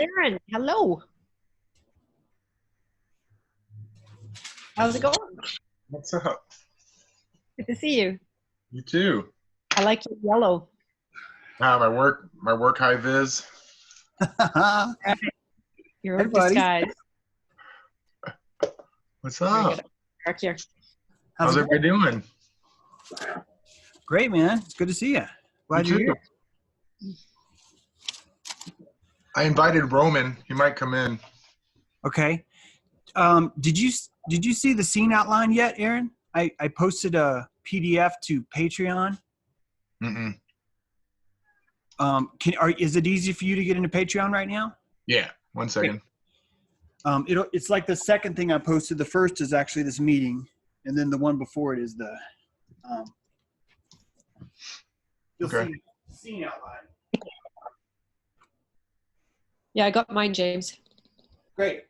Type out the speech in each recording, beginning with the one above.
Aaron, hello. How's it going? What's up? Good to see you. You too. I like your yellow. My work high vis. Right. Your Hey, own buddy. disguise. What's Very up? good. Back here. How's it everybody doing? Great, man. It's good to see you. Glad You you're too. here. I invited Roman. He might come in. Okay. Did you see the scene outline yet, Aaron? I posted a PDF to Patreon. Mm-mm. Is it easy for you to get into Patreon right now? Yeah. 1 second. It's like the second thing I posted. The first is actually this meeting, and then the one before it is the you'll Okay. see scene outline. Yeah, I got mine, James. Great.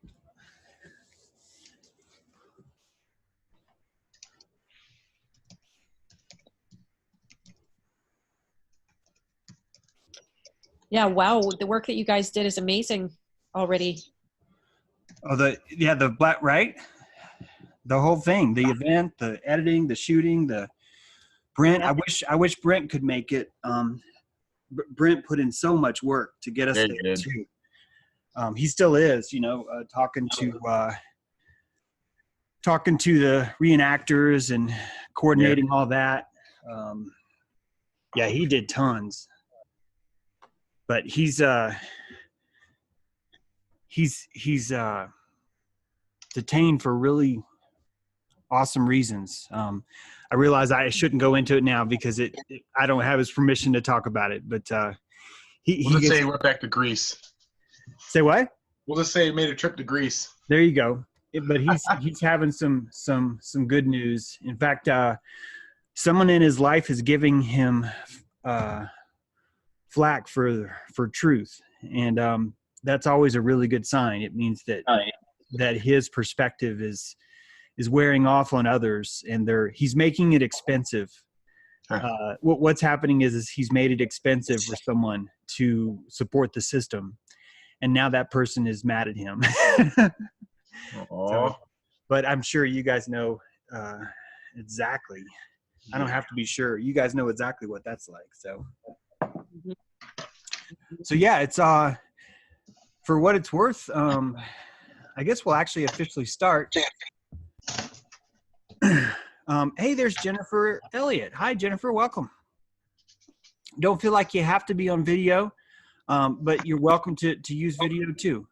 Yeah, wow. The work that you guys did is amazing already. Oh, the black, right? The whole thing, the event, the editing, the shooting, the Brent. Yeah. I wish Brent could make it. Brent put in so much work to get us Yeah, there he did. too. He still is, talking to the reenactors and coordinating all that. Yeah, he did tons. But he's detained for really awesome reasons. I realize I shouldn't go into it now because I don't have his permission to talk about it. But We'll he just gets, say he went back to Greece. say what? We'll just say he made a trip to Greece. There you go. But he's having some good news. In fact, someone in his life is giving him flack for truth, and that's always a really good sign. It means that his perspective is wearing off on others, and he's making it expensive. What's happening is he's made it expensive for someone to support the system, and now that person is mad at him. So, but I'm sure you guys know exactly. I don't have to be sure. You guys know exactly what that's like. So yeah, it's for what it's worth. I guess we'll actually officially start. Hey, there's Jennifer Elliott. Hi, Jennifer. Welcome. Don't feel like you have to be on video, but you're welcome to use video too.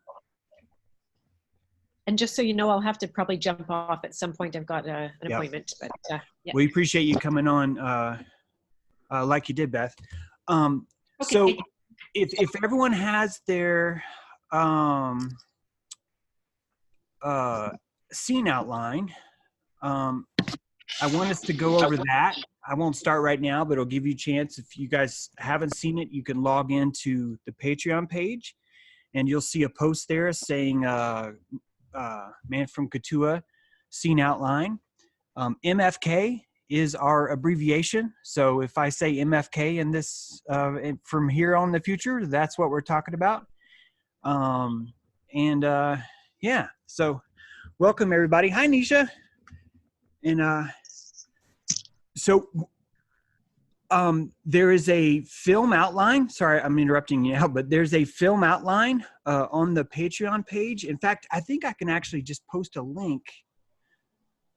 And just so you know, I'll have to probably jump off at some point. I've got an appointment. But yeah. We appreciate you coming on like you did, Beth. Okay. So if everyone has their scene outline, I want us to go over that. I won't start right now, but it'll give you a chance. If you guys haven't seen it, you can log into the Patreon page, and you'll see a post there saying Man from Katuah scene outline. MFK is our abbreviation. So if I say MFK in this from here on in the future, that's what we're talking about. Yeah, so welcome everybody. Hi, Nisha. And so there is a film outline. Sorry, I'm interrupting you now, but there's a film outline on the Patreon page. In fact, I think I can actually just post a link.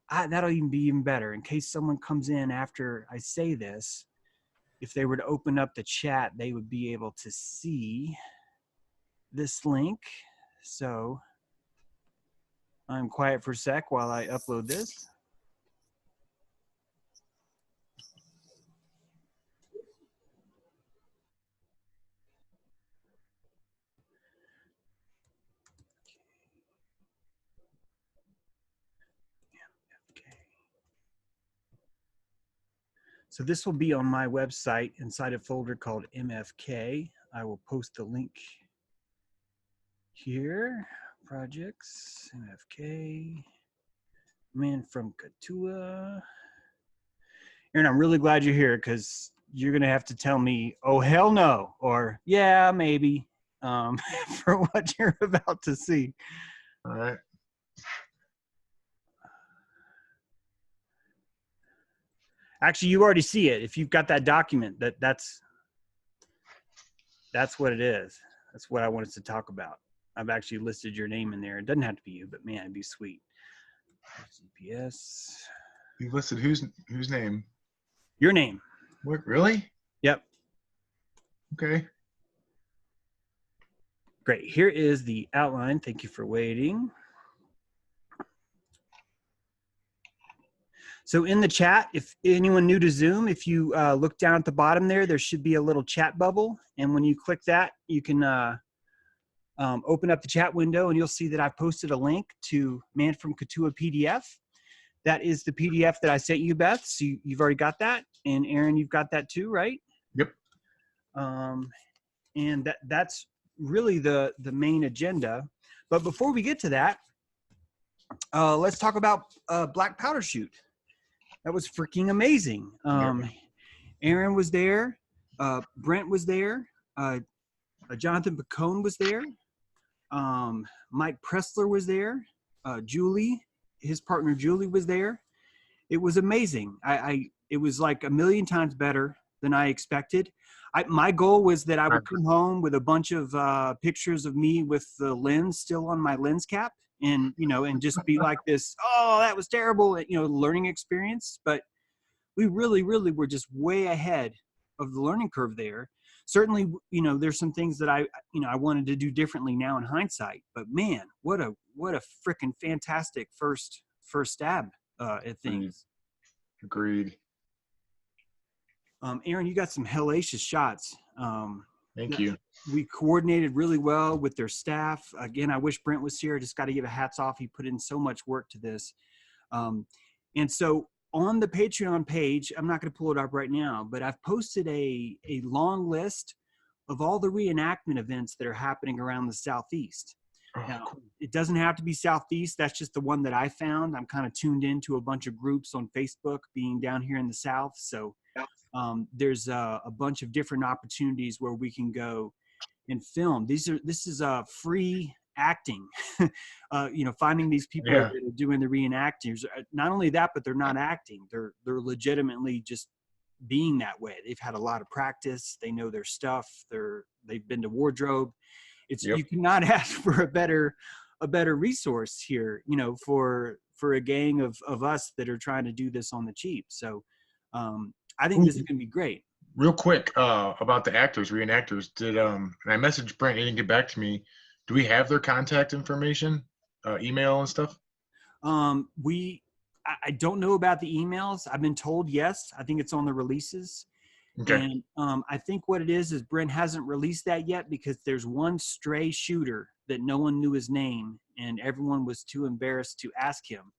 That'll even be even better in case someone comes in after I say this. If they were to open up the chat, they would be able to see this link. So I'm quiet for a sec while I upload this. So this will be on my website inside a folder called MFK. I will post the link here. Projects, MFK, Man from Katuah. Aaron, I'm really glad you're here because you're going to have to tell me, oh, hell no, or yeah, maybe. for what you're about to see. All right. Actually, you already see it. If you've got that document, that's what it is. That's what I wanted to talk about. I've actually listed your name in there. It doesn't have to be you, but man, it'd be sweet. GPS. You listed whose name? Your name. What, really? Yep. Okay. Great. Here is the outline. Thank you for waiting. So in the chat, if anyone new to Zoom, if you look down at the bottom there should be a little chat bubble. And when you click that, you can open up the chat window and you'll see that I've posted a link to Man from Katuah PDF. That is the PDF that I sent you, Beth. So you've already got that. And Aaron, you've got that too, right? Yep. And that's really the main agenda. But before we get to that, let's talk about Black Powder Shoot. That was freaking amazing. Aaron was there. Brent was there. Jonathan Pacone was there. Mike Pressler was there. Julie, his partner Julie, was there. It was amazing. It was like a million times better than I expected. My goal was that I would come home with a bunch of pictures of me with the lens still on my lens cap, and and just be like this, oh, that was terrible, learning experience. But we really were just way ahead of the learning curve there. Certainly, there's some things that I wanted to do differently now in hindsight. But man, what a freaking fantastic first stab at things. Agreed. Aaron, you got some hellacious shots. Thank you. We coordinated really well with their staff. Again, I wish Brent was here. Just got to give a hats off. He put in so much work to this. And so on the Patreon page, I'm not going to pull it up right now, but I've posted a long list of all the reenactment events that are happening around the Southeast. Now, it doesn't have to be Southeast. That's just the one that I found. I'm kind of tuned into a bunch of groups on Facebook being down here in the South. So there's a bunch of different opportunities where we can go and film. This is free acting. Finding these people that are doing the reenactings. Not only that, but they're not acting. They're legitimately just being that way. They've had a lot of practice. They know their stuff. They've been to wardrobe. You cannot ask for a better resource here, for a gang of us that are trying to do this on the cheap. So I think this is going to be great. Real quick about the reenactors. Did and I messaged Brent, he didn't get back to me. Do we have their contact information, email and stuff? I don't know about the emails. I've been told yes. I think it's on the releases. Okay. And I think what it is Brent hasn't released that yet because there's one stray shooter that no one knew his name and everyone was too embarrassed to ask him.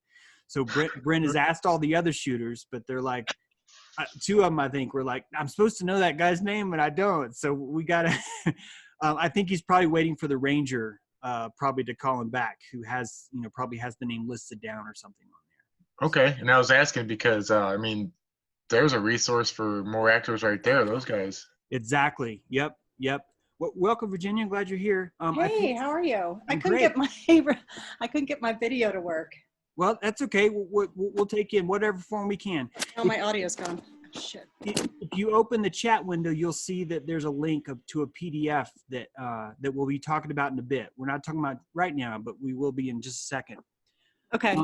So Brent has asked all the other shooters, but they're like, two of them I think were like, I'm supposed to know that guy's name, but I don't. So we gotta. I think he's probably waiting for the ranger probably to call him back, who has probably has the name listed down or something on there. Okay, and I was asking because there's a resource for more actors right there. Those guys. Exactly. Yep. Well, welcome, Virginia. I'm glad you're here. Hey, how are you? I couldn't get my video to work. Well, that's okay. We'll take you in whatever form we can. Oh, my audio's gone. Shit. If you open the chat window, you'll see that there's a link to a PDF that we'll be talking about in a bit. We're not talking about right now, but we will be in just a second. Okay.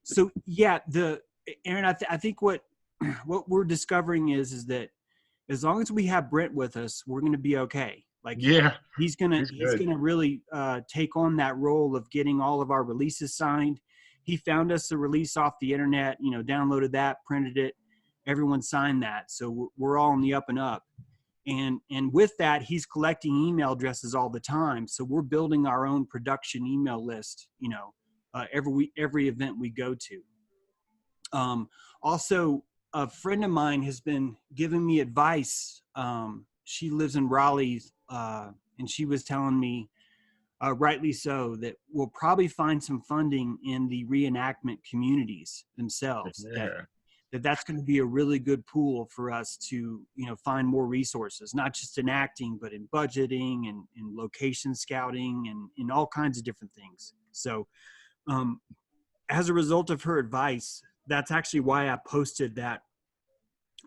So yeah, Aaron, I think what we're discovering is that as long as we have Brent with us, we're going to be okay. Like, he's gonna really take on that role of getting all of our releases signed. He found us a release off the internet, downloaded that, printed it. Everyone signed that. So we're all on the up and up. And with that, he's collecting email addresses all the time. So we're building our own production email list, every event we go to. Also, a friend of mine has been giving me advice. She lives in Raleigh, and she was telling me, rightly so, that we'll probably find some funding in the reenactment communities themselves. that's going to be a really good pool for us to, find more resources, not just in acting, but in budgeting and in location scouting and in all kinds of different things. So as a result of her advice, that's actually why I posted that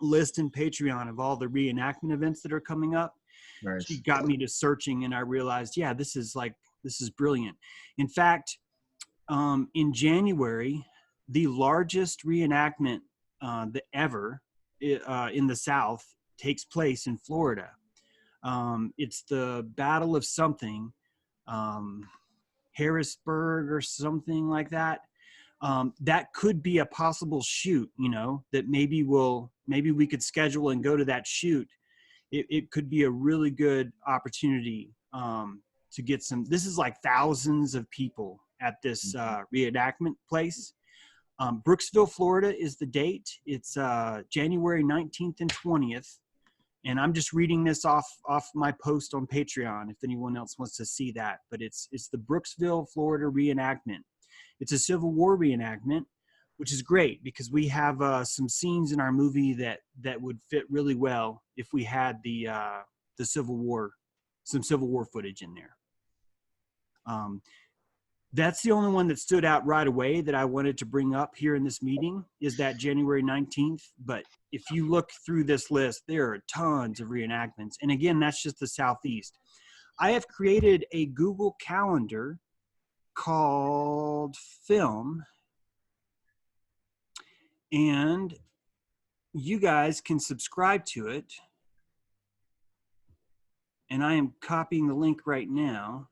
list in Patreon of all the reenactment events that are coming up. Nice. She got me to searching, and I realized, yeah, this is brilliant. In fact, in January, the largest reenactment ever in the South takes place in Florida. It's the Battle of something, Harrisburg or something like that. That could be a possible shoot, that maybe we could schedule and go to that shoot. It could be a really good opportunity to get some. This is like thousands of people at this reenactment place. Brooksville, Florida is the date. It's January 19th and 20th. And I'm just reading this off my post on Patreon if anyone else wants to see that. But it's the Brooksville, Florida reenactment. It's a Civil War reenactment, which is great because we have some scenes in our movie that would fit really well if we had the Civil War, some Civil War footage in there. That's the only one that stood out right away that I wanted to bring up here in this meeting is that January 19th. But if you look through this list, there are tons of reenactments. And again, that's just the Southeast. I have created a Google Calendar called Film, and you guys can subscribe to it. And I am copying the link right now.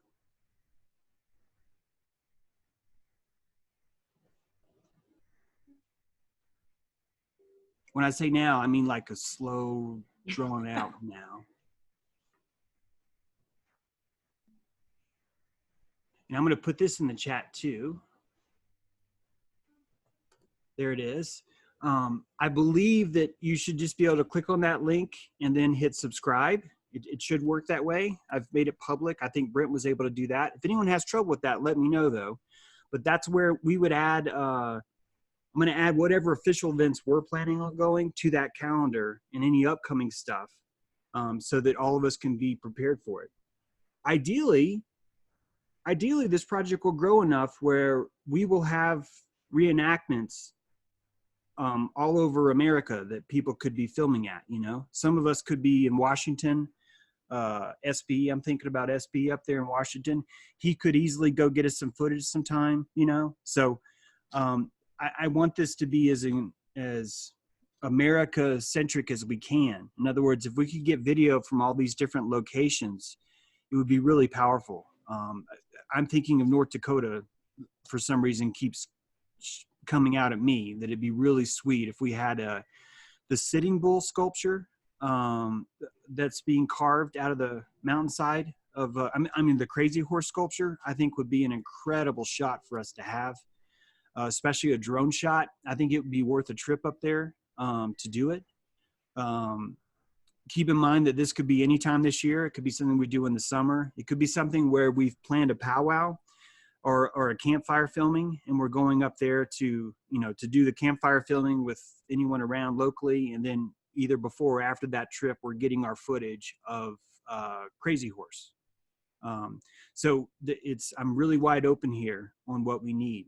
When I say now, I mean like a slow, drawn out now. And I'm going to put this in the chat too. There it is. I believe that you should just be able to click on that link and then hit subscribe. It should work that way. I've made it public. I think Brent was able to do that. If anyone has trouble with that, let me know though. But that's where we would add, I'm going to add whatever official events we're planning on going to that calendar and any upcoming stuff so that all of us can be prepared for it. Ideally, this project will grow enough where we will have reenactments all over America that people could be filming at, Some of us could be in Washington, SB. I'm thinking about SB up there in Washington. He could easily go get us some footage sometime, So I want this to be as America-centric as we can. In other words, if we could get video from all these different locations, it would be really powerful. I'm thinking of North Dakota, for some reason, keeps coming out at me, that it'd be really sweet if we had the Sitting Bull sculpture that's being carved out of the mountainside of, the Crazy Horse sculpture, I think would be an incredible shot for us to have. Especially a drone shot. I think it would be worth a trip up there to do it. Keep in mind that this could be any time this year. It could be something we do in the summer. It could be something where we've planned a powwow or a campfire filming, and we're going up there to do the campfire filming with anyone around locally, and then either before or after that trip, we're getting our footage of Crazy Horse. So I'm really wide open here on what we need.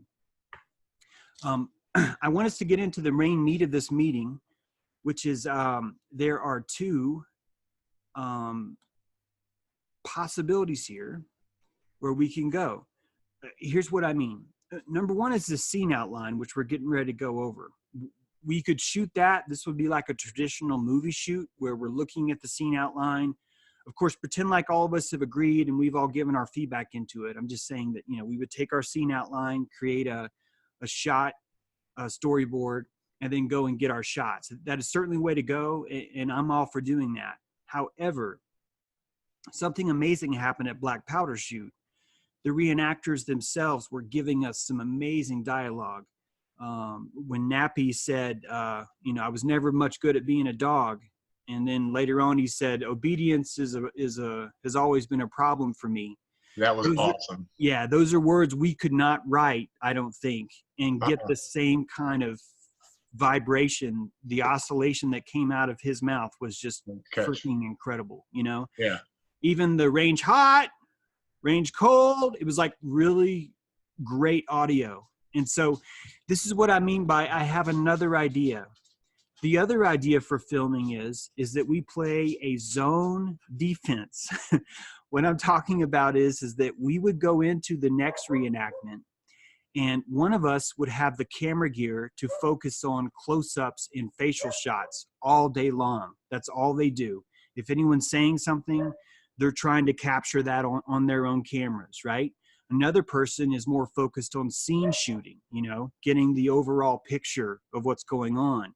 I want us to get into the main meat of this meeting, which is there are two possibilities here where we can go. Here's what I mean. Number one is the scene outline, which we're getting ready to go over. We could shoot that. This would be like a traditional movie shoot where we're looking at the scene outline. Of course, pretend like all of us have agreed and we've all given our feedback into it. I'm just saying that, we would take our scene outline, create a shot, a storyboard, and then go and get our shots. That is certainly the way to go, and I'm all for doing that. However, something amazing happened at Black Powder Shoot. The reenactors themselves were giving us some amazing dialogue. When Nappy said, I was never much good at being a dog. And then later on he said, obedience has always been a problem for me. That was awesome. Yeah, those are words we could not write, I don't think, and get the same kind of vibration, the oscillation that came out of his mouth was just Catch. freaking incredible, you know? Yeah. Even the range hot, range cold, it was like really great audio. And so this is what I mean by I have another idea. The other idea for filming is that we play a zone defense. What I'm talking about is that we would go into the next reenactment and one of us would have the camera gear to focus on close-ups and facial shots all day long. That's all they do. If anyone's saying something, they're trying to capture that on their own cameras, right? Another person is more focused on scene shooting, you know, getting the overall picture of what's going on.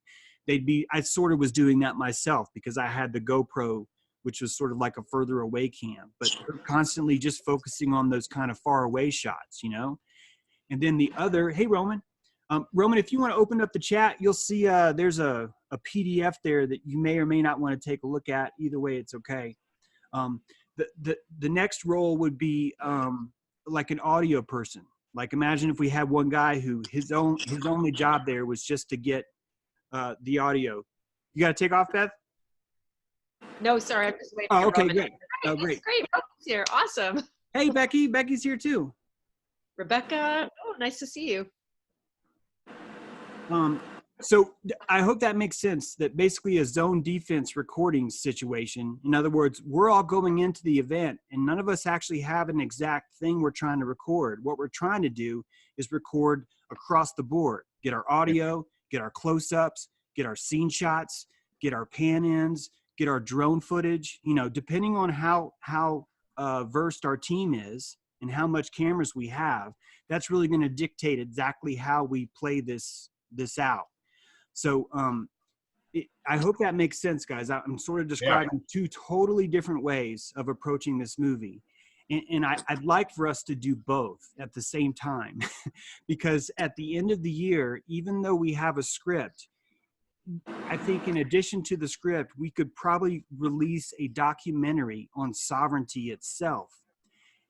I sort of was doing that myself because I had the GoPro, which was sort of like a further away cam, but they're constantly just focusing on those kind of far away shots, you know? And then the other, hey, Roman, Roman, if you want to open up the chat, you'll see there's a PDF there that you may or may not want to take a look at. Either way, it's okay. The next role would be like an audio person. Like imagine if we had one guy who his only job there was just to get the audio. You got to take off, Beth? No, sorry, I'm just waiting. Oh, for okay, Roman. great. Oh, great. Great, Roman's here. Awesome. Hey, Becky. Becky's here too. Rebecca, oh, nice to see you. So I hope that makes sense, that basically a zone defense recording situation. In other words, we're all going into the event and none of us actually have an exact thing we're trying to record. What we're trying to do is record across the board, get our audio, get our close-ups, get our scene shots, get our pan-ins, get our drone footage, you know, depending on how versed our team is and how much cameras we have, that's really going to dictate exactly how we play this out. So I hope that makes sense, guys. I'm sort of describing two totally different ways of approaching this movie. And I'd like for us to do both at the same time, because at the end of the year, even though we have a script, I think in addition to the script, we could probably release a documentary on sovereignty itself.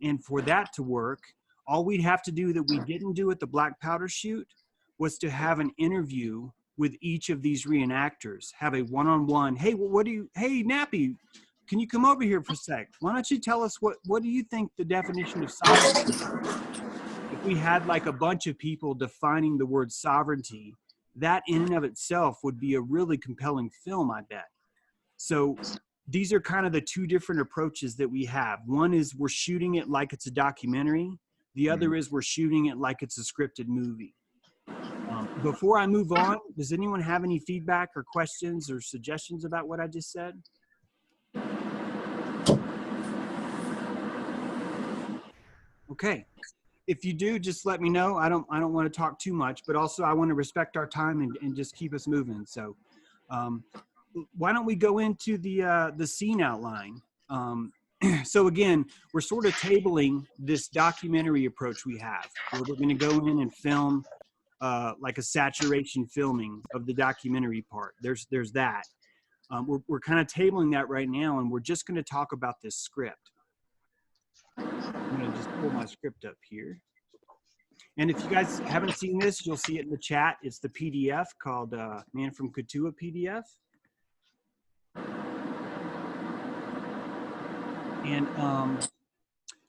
And for that to work, all we'd have to do that we didn't do at the Black Powder shoot was to have an interview with each of these reenactors, have a one-on-one. Hey, hey, Nappy, can you come over here for a sec? Why don't you tell us what do you think the definition of sovereignty is? If we had like a bunch of people defining the word sovereignty, that in and of itself would be a really compelling film, I bet. So these are kind of the two different approaches that we have. One is we're shooting it like it's a documentary. The other is we're shooting it like it's a scripted movie. Before I move on, does anyone have any feedback or questions or suggestions about what I just said? Okay. If you do, just let me know. I don't want to talk too much, but also I want to respect our time and just keep us moving. So why don't we go into the scene outline? So again, we're sort of tabling this documentary approach we have, where we're going to go in and film like a saturation filming of the documentary part. There's that. We're kind of tabling that right now, and we're just going to talk about this script. I'm going to just pull my script up here. And if you guys haven't seen this, you'll see it in the chat. It's the PDF called Man from Katuah PDF. And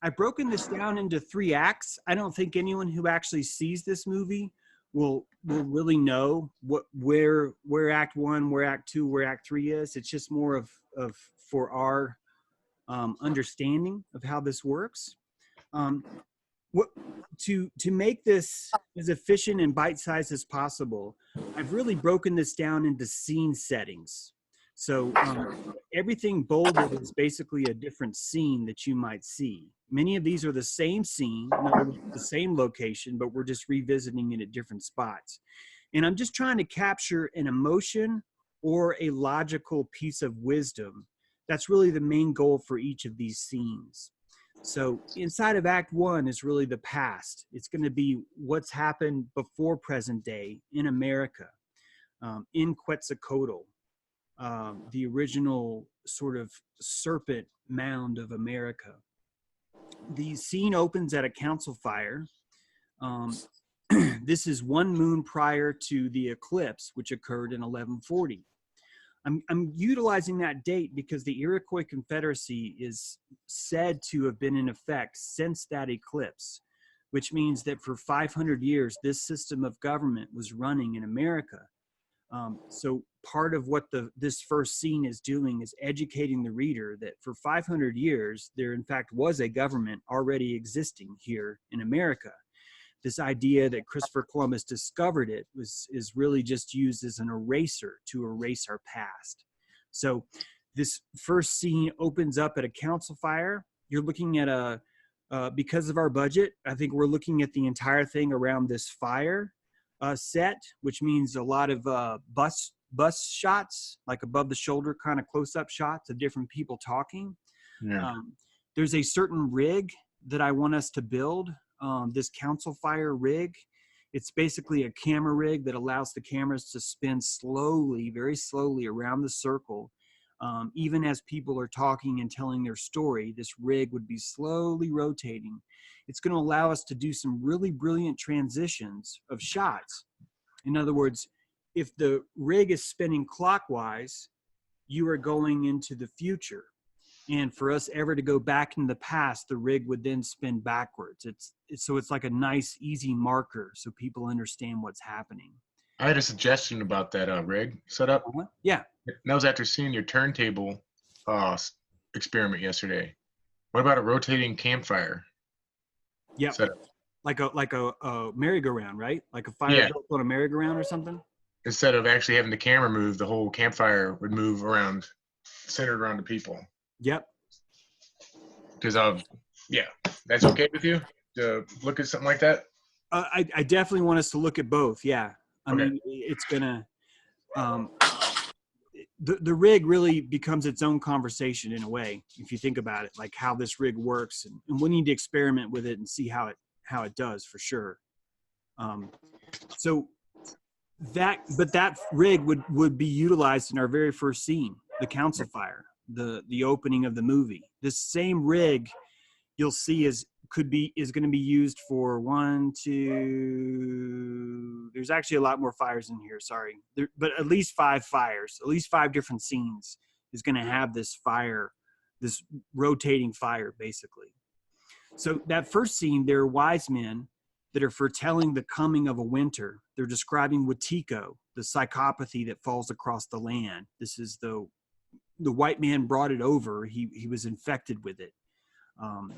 I've broken this down into 3 acts. I don't think anyone who actually sees this movie will really know where Act 1, where Act 2, where Act 3 is. It's just more of for our understanding of how this works. To make this as efficient and bite-sized as possible, I've really broken this down into scene settings. So everything bolded is basically a different scene that you might see. Many of these are the same scene, the same location, but we're just revisiting it at different spots. And I'm just trying to capture an emotion or a logical piece of wisdom. That's really the main goal for each of these scenes. So inside of Act 1 is really the past. It's going to be what's happened before present day in America, in Quetzalcoatl, the original sort of serpent mound of America. The scene opens at a council fire. this is one moon prior to the eclipse, which occurred in 1140. I'm utilizing that date because the Iroquois Confederacy is said to have been in effect since that eclipse, which means that for 500 years, this system of government was running in America. So part of what this first scene is doing is educating the reader that for 500 years, there in fact was a government already existing here in America. This idea that Christopher Columbus discovered it is really just used as an eraser to erase our past. So this first scene opens up at a council fire. You're looking at because of our budget, I think we're looking at the entire thing around this fire set, which means a lot of bus shots, like above the shoulder kind of close-up shots of different people talking. Yeah. There's a certain rig that I want us to build. This council fire rig, it's basically a camera rig that allows the cameras to spin slowly, very slowly around the circle. Even as people are talking and telling their story, this rig would be slowly rotating. It's going to allow us to do some really brilliant transitions of shots. In other words, if the rig is spinning clockwise, you are going into the future. And for us ever to go back in the past, the rig would then spin backwards. So it's like a nice, easy marker so people understand what's happening. I had a suggestion about that rig setup. Yeah. That was after seeing your turntable experiment yesterday. What about a rotating campfire? Yeah. Like a merry-go-round, right? Like a fire built on a merry-go-round or something? Instead of actually having the camera move, the whole campfire would move around, centered around the people. Yep. Because that's okay with you to look at something like that? I definitely want us to look at both. Yeah. I mean, it's gonna, the rig really becomes its own conversation in a way, if you think about it, like how this rig works, and we need to experiment with it and see how it does for sure. So that rig would be utilized in our very first scene, the council fire, the opening of the movie. This same rig you'll see is going to be used for there's actually a lot more fires in here, sorry. But at least 5 fires, at least 5 different scenes is going to have this fire, this rotating fire basically. So that first scene, there are wise men that are foretelling the coming of a winter. They're describing Wetiko, the psychopathy that falls across the land. This is the white man brought it over. He was infected with it.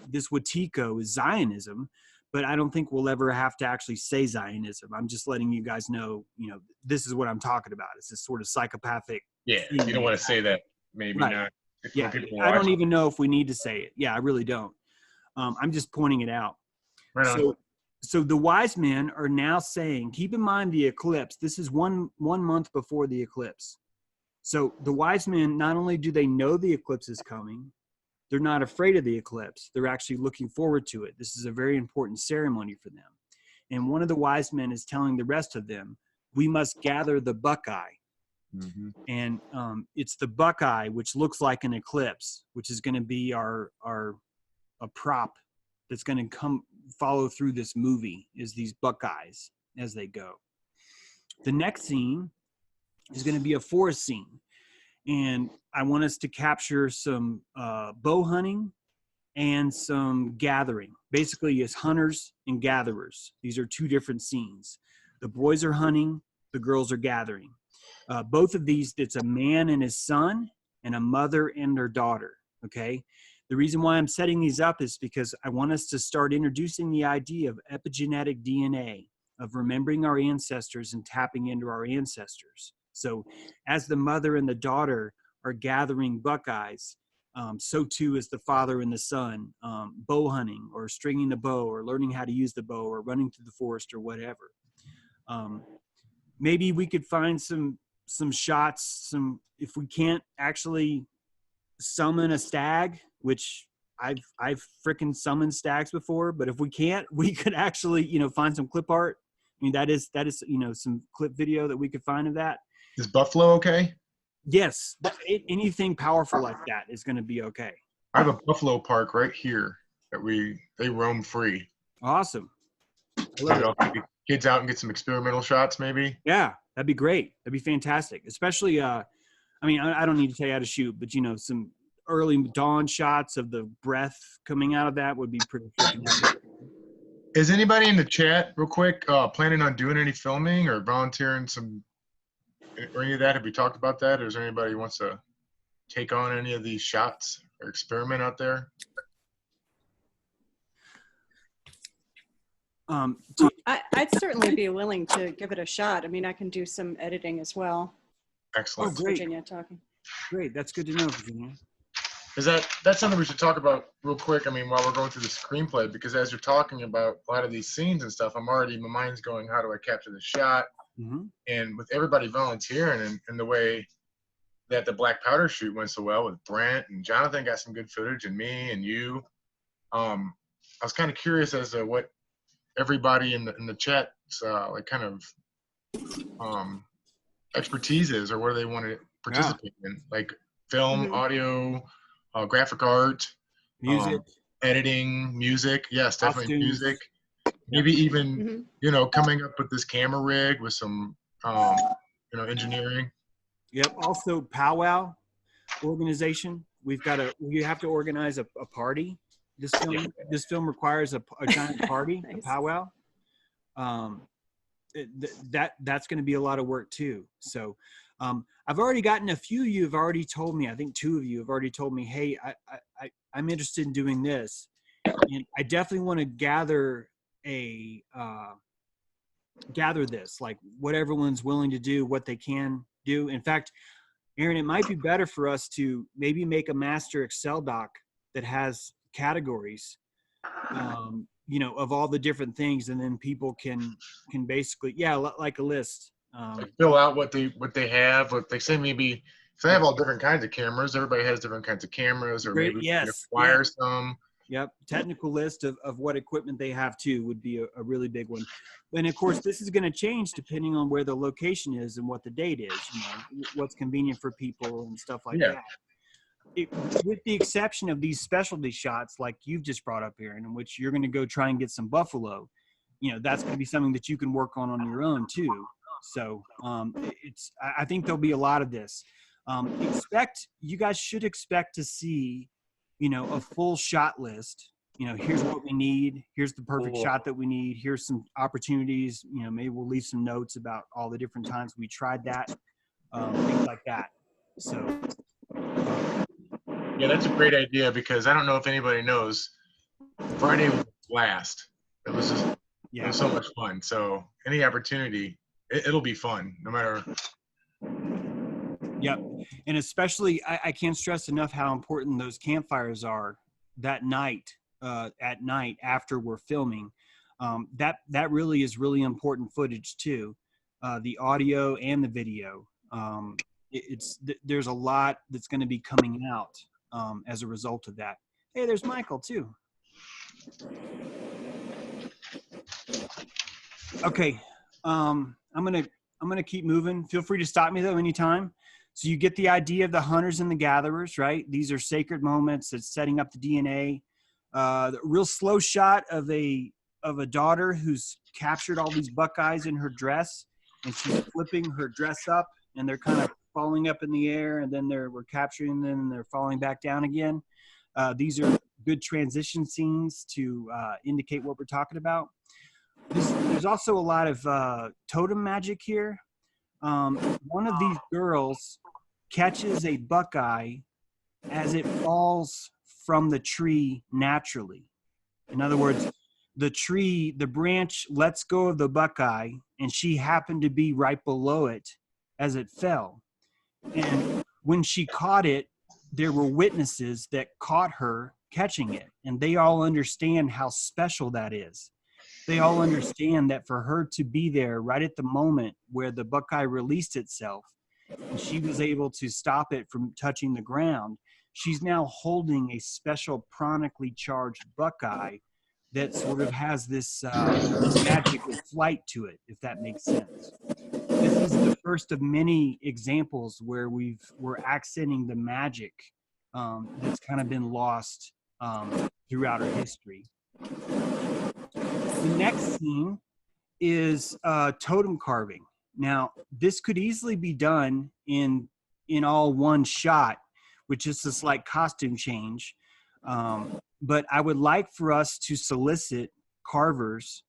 This Wetiko is Zionism, but I don't think we'll ever have to actually say Zionism. I'm just letting you guys know, this is what I'm talking about. It's this sort of psychopathic. Yeah, you don't want to say that. Maybe not. Yeah, I don't even know if we need to say it. Yeah, I really don't. I'm just pointing it out. Right on. So the wise men are now saying, keep in mind the eclipse. This is one month before the eclipse. So the wise men, not only do they know the eclipse is coming, they're not afraid of the eclipse. They're actually looking forward to it. This is a very important ceremony for them. And one of the wise men is telling the rest of them, we must gather the buckeye. Mm-hmm. And it's the buckeye, which looks like an eclipse, which is going to be a prop that's going to follow through this movie, is these buckeyes as they go. The next scene is going to be a forest scene. And I want us to capture some bow hunting and some gathering. Basically, it's hunters and gatherers. These are 2 different scenes. The boys are hunting, the girls are gathering. Both of these, it's a man and his son and a mother and their daughter, okay? The reason why I'm setting these up is because I want us to start introducing the idea of epigenetic DNA, of remembering our ancestors and tapping into our ancestors. So as the mother and the daughter are gathering buckeyes, so too is the father and the son, bow hunting or stringing the bow or learning how to use the bow or running through the forest or whatever. Maybe we could find some shots, if we can't actually summon a stag, which I've frickin' summoned stags before, but if we can't, we could actually, find some clip art. I mean, that is, some clip video that we could find of that. Is buffalo okay? Yes. Anything powerful like that is going to be okay. I have a buffalo park right here that they roam free. Awesome. I'll kids out and get some experimental shots, maybe. Yeah, that'd be great. That'd be fantastic. Especially, I mean, I don't need to tell you how to shoot, but some early dawn shots of the breath coming out of that would be pretty freaking epic. Is anybody in the chat, real quick, planning on doing any filming or volunteering or any of that? Have we talked about that? Or is there anybody who wants to take on any of these shots or experiment out there? I'd certainly be willing to give it a shot. I mean, I can do some editing as well. Excellent. Oh, great. Virginia talking. Great. That's good to know, Virginia. That's something we should talk about real quick. I mean, while we're going through the screenplay, because as you're talking about a lot of these scenes and stuff, my mind's going, how do I capture the shot? Mm-hmm. And with everybody volunteering and the way that the black powder shoot went so well with Brent and Jonathan got some good footage, and me and you, I was kind of curious as to what everybody in the chat like kind of expertise is, or what do they want to participate in, like film, audio, graphic art, music, editing, music. Yes, definitely costumes. Music. Maybe even coming up with this camera rig with some engineering. Yep. Also, powwow organization. We have to organize a party. This film requires a giant party, Nice. a powwow. That's going to be a lot of work too. So, I've already gotten a few. You've already told me. I think 2 of you have already told me, hey, I'm interested in doing this, and I definitely want to gather this, like what everyone's willing to do, what they can do. In fact, Aaron, it might be better for us to maybe make a master Excel doc that has categories, of all the different things, and then people can basically, like a list. Like fill out what they have, what they say. Maybe if they have all different kinds of cameras, everybody has different kinds of cameras, or maybe acquire some. Yep. Technical list of what equipment they have too would be a really big one. And of course, this is going to change depending on where the location is and what the date is, what's convenient for people and stuff like that. With the exception of these specialty shots, like you've just brought up, Aaron, in which you're going to go try and get some buffalo, that's going to be something that you can work on your own too. So I think there'll be a lot of this. You guys should expect to see, a full shot list. Here's what we need. Here's the perfect shot that we need. Here's some opportunities. Maybe we'll leave some notes about all the different times we tried that, things like that. So. Yeah, that's a great idea, because I don't know if anybody knows, Friday was last. It was just it was so much fun. So any opportunity, it'll be fun, no matter. Yep. And especially, I can't stress enough how important those campfires are that night, at night after we're filming. That really is really important footage too, the audio and the video. There's a lot that's going to be coming out as a result of that. Hey, there's Michael too. Okay. I'm gonna keep moving. Feel free to stop me though anytime. So you get the idea of the hunters and the gatherers, right? These are sacred moments that's setting up the DNA. The real slow shot of a daughter who's captured all these buckeyes in her dress, and she's flipping her dress up, and they're kind of falling up in the air, and then we're capturing them and they're falling back down again. These are good transition scenes to indicate what we're talking about. There's also a lot of totem magic here. One of these girls catches a buckeye as it falls from the tree naturally. In other words, the branch lets go of the buckeye, and she happened to be right below it as it fell. And when she caught it, there were witnesses that caught her catching it, and they all understand how special that is. They all understand that for her to be there right at the moment where the buckeye released itself, and she was able to stop it from touching the ground, she's now holding a special pronically charged buckeye that sort of has this magical flight to it, if that makes sense. This is the first of many examples where we're accenting the magic that's kind of been lost throughout our history. The next scene is totem carving. Now, this could easily be done in all one shot, which is this like costume change. But I would like for us to solicit carvers,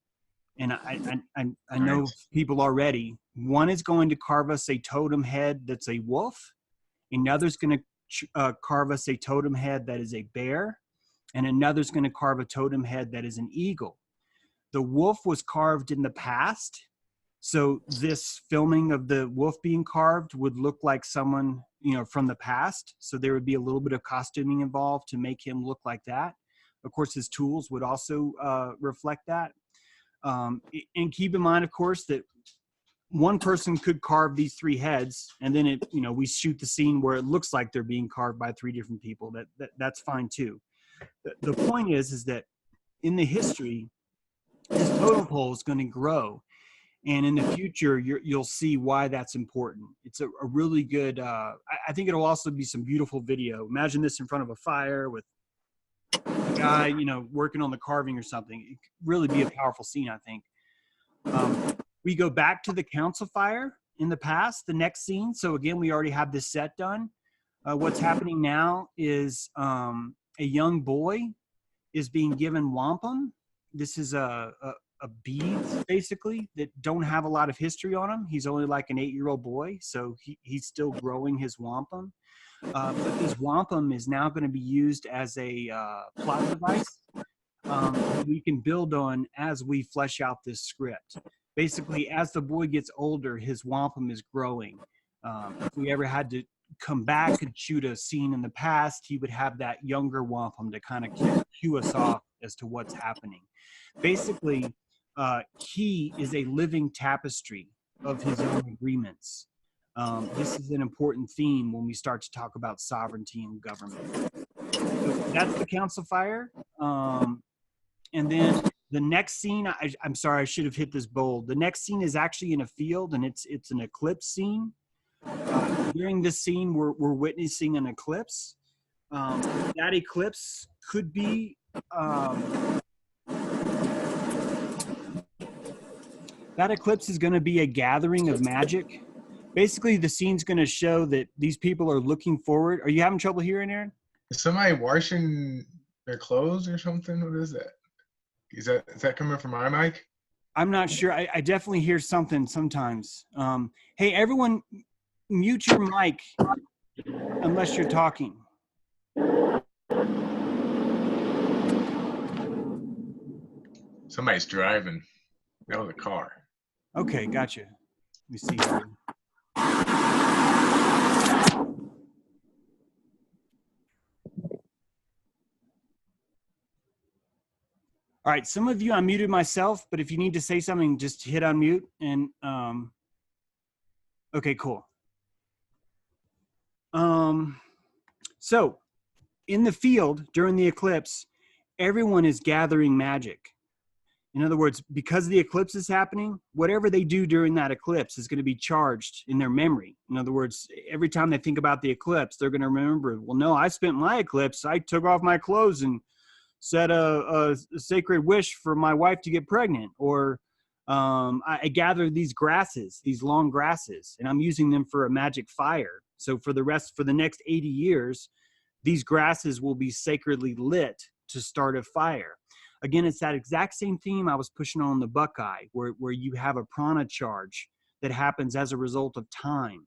and I know people already. One is going to carve us a totem head that's a wolf. Another's going to carve us a totem head that is a bear, and another's going to carve a totem head that is an eagle. The wolf was carved in the past, so this filming of the wolf being carved would look like someone, you know, from the past. So there would be a little bit of costuming involved to make him look like that. Of course, his tools would also reflect that. And keep in mind, of course, that one person could carve these 3 heads, and then it, you know, we shoot the scene where it looks like they're being carved by 3 different people. That's fine too. The point is that in the history, this totem pole is going to grow, and in the future, you'll see why that's important. It's a really good. I think it'll also be some beautiful video. Imagine this in front of a fire with a guy, you know, working on the carving or something. It could really be a powerful scene, I think. We go back to the council fire in the past, the next scene. So again, we already have this set done. What's happening now is a young boy is being given wampum. This is a beads, basically, that don't have a lot of history on him. He's only like an 8-year-old boy, so he's still growing his wampum. But this wampum is now going to be used as a plot device that we can build on as we flesh out this script. Basically, as the boy gets older, his wampum is growing. If we ever had to come back and shoot a scene in the past, he would have that younger wampum to kind of cue us off as to what's happening. Basically, he is a living tapestry of his own agreements. This is an important theme when we start to talk about sovereignty and government. So that's the council fire. And then the next scene, I'm sorry, I should have hit this bold. The next scene is actually in a field, and it's an eclipse scene. During this scene, we're witnessing an eclipse. That eclipse could be that eclipse is going to be a gathering of magic. Basically, the scene's going to show that these people are looking forward. Are you having trouble hearing, Aaron? Is somebody washing their clothes or something? What is that? Is that coming from my mic? I'm not sure. I definitely hear something sometimes. Hey, everyone, mute your mic unless you're talking. Somebody's driving. That was a car. Okay, gotcha. Let me see here. All right, some of you, I muted myself, but if you need to say something, just hit unmute and, okay, cool. So in the field during the eclipse, everyone is gathering magic. In other words, because the eclipse is happening, whatever they do during that eclipse is going to be charged in their memory. In other words, every time they think about the eclipse, they're going to remember, well, no, I spent my eclipse. I took off my clothes and said a sacred wish for my wife to get pregnant. Or I gathered these grasses, these long grasses, and I'm using them for a magic fire. So for the next 80 years, these grasses will be sacredly lit to start a fire. Again, it's that exact same theme I was pushing on the Buckeye, where you have a prana charge that happens as a result of time.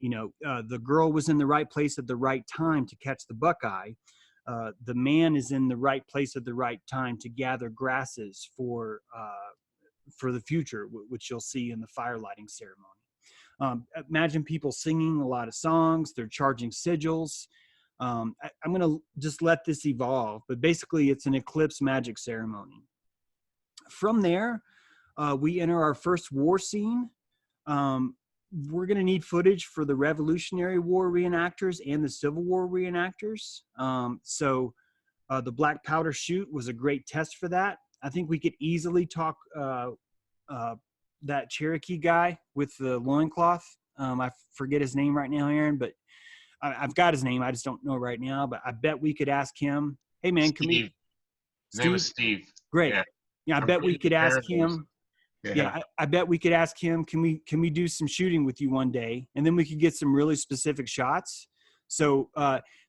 You know, the girl was in the right place at the right time to catch the Buckeye. The man is in the right place at the right time to gather grasses for the future, which you'll see in the fire lighting ceremony. Imagine people singing a lot of songs. They're charging sigils. I'm going to just let this evolve, but basically it's an eclipse magic ceremony. From there, we enter our first war scene. We're going to need footage for the Revolutionary War reenactors and the Civil War reenactors. So the black powder chute was a great test for that. I think we could easily talk that Cherokee guy with the loincloth. I forget his name right now, Aaron, but I've got his name. I just don't know right now, but I bet we could ask him, hey man, can we? His name is Steve. Great. Yeah, I bet we could ask him. Yeah, I bet we could ask him, can we do some shooting with you one day? And then we could get some really specific shots. So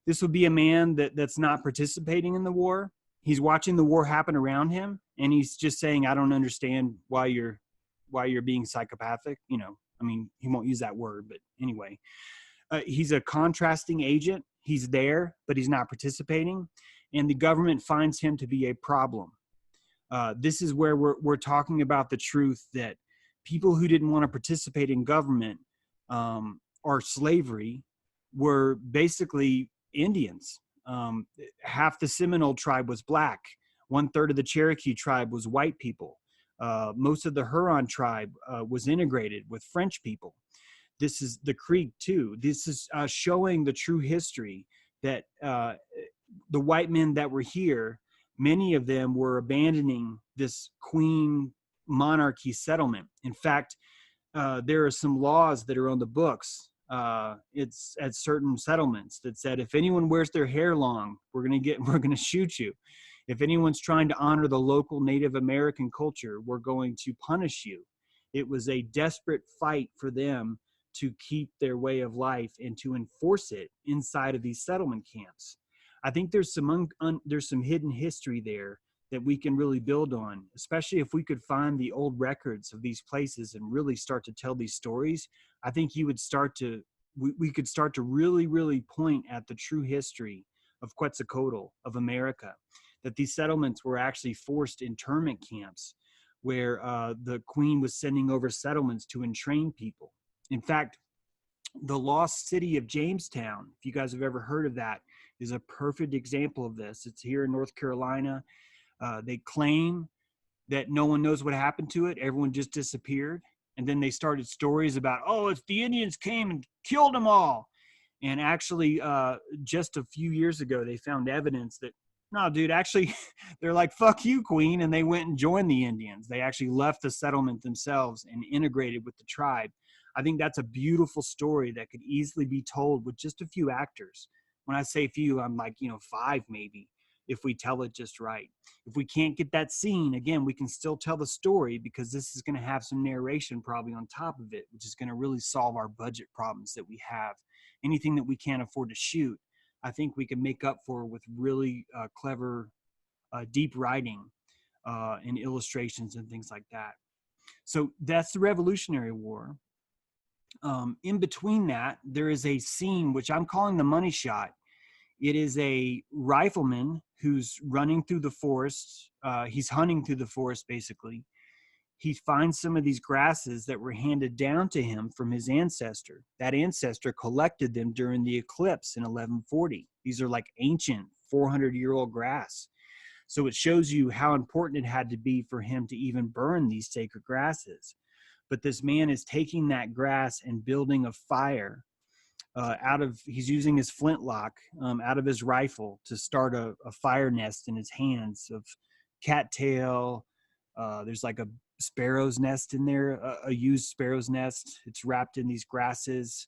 this would be a man that's not participating in the war. He's watching the war happen around him, and he's just saying, I don't understand why you're being psychopathic. You know, I mean, he won't use that word, but anyway. He's a contrasting agent. He's there, but he's not participating. And the government finds him to be a problem. This is where we're talking about the truth that people who didn't want to participate in government or slavery were basically Indians. Half the Seminole tribe was black. 1/3 of the Cherokee tribe was white people. Most of the Huron tribe was integrated with French people. This is the Creek too. This is showing the true history that the white men that were here, many of them were abandoning this queen monarchy settlement. In fact, there are some laws that are on the books. It's at certain settlements that said, if anyone wears their hair long, we're going to shoot you. If anyone's trying to honor the local Native American culture, we're going to punish you. It was a desperate fight for them to keep their way of life and to enforce it inside of these settlement camps. I think there's some hidden history there that we can really build on, especially if we could find the old records of these places and really start to tell these stories. I think we could start to really, really point at the true history of Quetzalcoatl, of America, that these settlements were actually forced internment camps where the queen was sending over settlements to entrain people. In fact, the lost city of Jamestown, if you guys have ever heard of that, is a perfect example of this. It's here in North Carolina. They claim that no one knows what happened to it. Everyone just disappeared. And then they started stories about, oh, it's the Indians came and killed them all. And actually, just a few years ago, they found evidence that, no, dude, actually, they're like, fuck you, queen. And they went and joined the Indians. They actually left the settlement themselves and integrated with the tribe. I think that's a beautiful story that could easily be told with just a few actors. When I say few, I'm like, 5 maybe, if we tell it just right. If we can't get that scene, again, we can still tell the story because this is going to have some narration probably on top of it, which is going to really solve our budget problems that we have. Anything that we can't afford to shoot, I think we can make up for with really clever, deep writing and illustrations and things like that. So that's the Revolutionary War. In between that, there is a scene which I'm calling the money shot. It is a rifleman who's running through the forest. He's hunting through the forest, basically. He finds some of these grasses that were handed down to him from his ancestor. That ancestor collected them during the eclipse in 1140. These are like ancient 400-year-old grass. So it shows you how important it had to be for him to even burn these sacred grasses. But this man is taking that grass and building a fire he's using his flintlock out of his rifle to start a fire nest in his hands of cattail. There's like a sparrow's nest in there, a used sparrow's nest. It's wrapped in these grasses.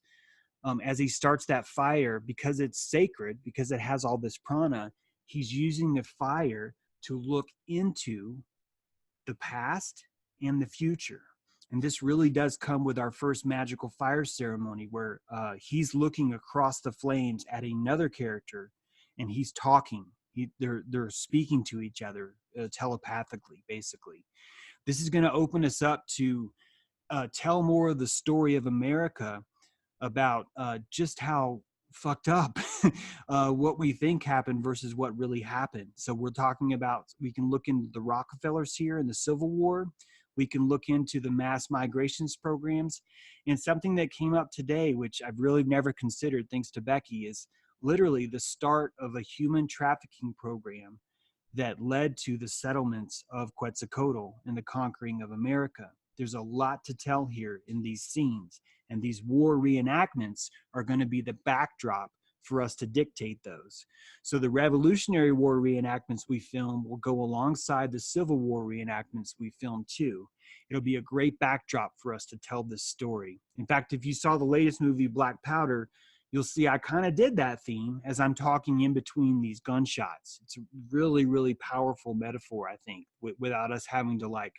As he starts that fire, because it's sacred, because it has all this prana, he's using the fire to look into the past and the future. And this really does come with our first magical fire ceremony where he's looking across the flames at another character and he's talking. They're speaking to each other telepathically, basically. This is going to open us up to tell more of the story of America about just how fucked up what we think happened versus what really happened. So we're talking about, we can look into the Rockefellers here in the Civil War. We can look into the mass migrations programs. And something that came up today, which I've really never considered, thanks to Becky, is literally the start of a human trafficking program that led to the settlements of Quetzalcoatl and the conquering of America. There's a lot to tell here in these scenes, and these war reenactments are going to be the backdrop for us to dictate those. So the Revolutionary War reenactments we film will go alongside the Civil War reenactments we film too. It'll be a great backdrop for us to tell this story. In fact, if you saw the latest movie, Black Powder, you'll see I kind of did that theme as I'm talking in between these gunshots. It's a really, really powerful metaphor, I think, without us having to like,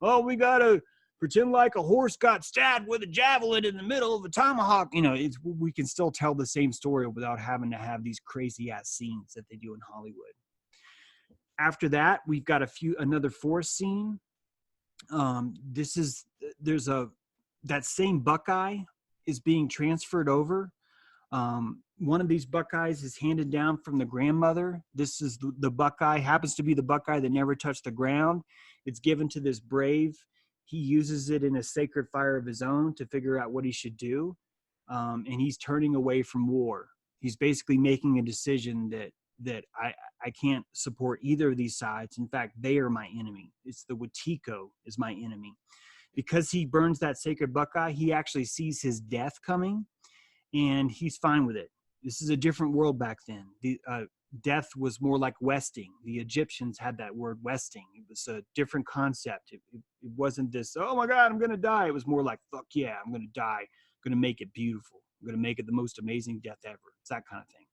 oh, we got to pretend like a horse got stabbed with a javelin in the middle of a tomahawk. You know, we can still tell the same story without having to have these crazy ass scenes that they do in Hollywood. After that, we've got another forest scene. That same Buckeye is being transferred over. One of these Buckeyes is handed down from the grandmother. This is the Buckeye, happens to be the Buckeye that never touched the ground. It's given to this brave. He uses it in a sacred fire of his own to figure out what he should do. And he's turning away from war. He's basically making a decision that I can't support either of these sides. In fact, they are my enemy. It's the Wetiko is my enemy. Because he burns that sacred Buckeye, he actually sees his death coming, and he's fine with it. This is a different world back then. The death was more like westing. The Egyptians had that word westing. It was a different concept. It wasn't this, oh my God, I'm going to die. It was more like, fuck yeah, I'm going to die. I'm going to make it beautiful. I'm going to make it the most amazing death ever. It's that kind of thing.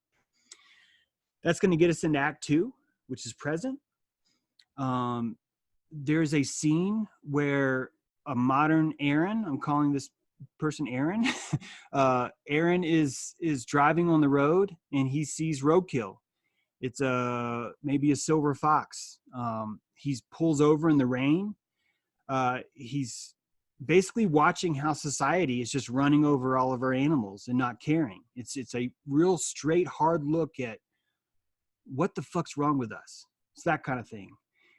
That's going to get us into Act 2, which is present. There's a scene where a modern Aaron, I'm calling this person Aaron. Aaron is driving on the road and he sees roadkill. It's maybe a silver fox. He pulls over in the rain. He's basically watching how society is just running over all of our animals and not caring. It's a real straight, hard look at what the fuck's wrong with us. It's that kind of thing.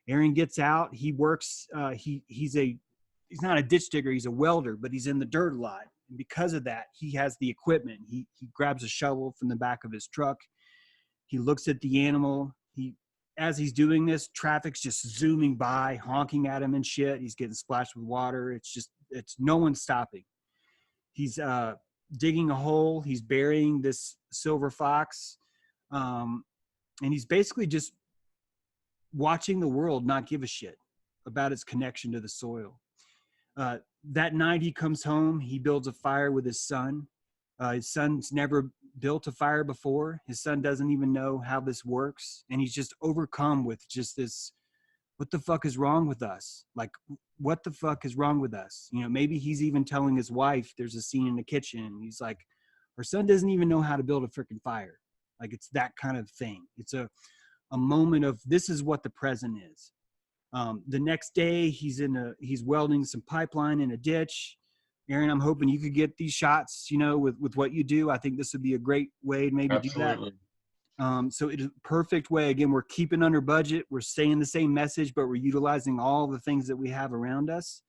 Aaron gets out. He works. He's not a ditch digger. He's a welder, but he's in the dirt a lot. And because of that, he has the equipment. He grabs a shovel from the back of his truck. He looks at the animal. As he's doing this, traffic's just zooming by, honking at him and shit. He's getting splashed with water. It's no one's stopping. He's digging a hole. He's burying this silver fox. And he's basically just watching the world not give a shit about its connection to the soil. That night he comes home, he builds a fire with his son. His son's never built a fire before. His son doesn't even know how this works. And he's just overcome with just this, what the fuck is wrong with us? Like, what the fuck is wrong with us? You know, maybe he's even telling his wife, there's a scene in the kitchen. He's like, our son doesn't even know how to build a freaking fire. Like, it's that kind of thing. It's a moment of, this is what the present is. The next day he's welding some pipeline in a ditch. Aaron, I'm hoping you could get these shots, you know, with what you do. I think this would be a great way to maybe Absolutely. do that. So it is a perfect way. Again, we're keeping under budget. We're saying the same message, but we're utilizing all the things that we have around us.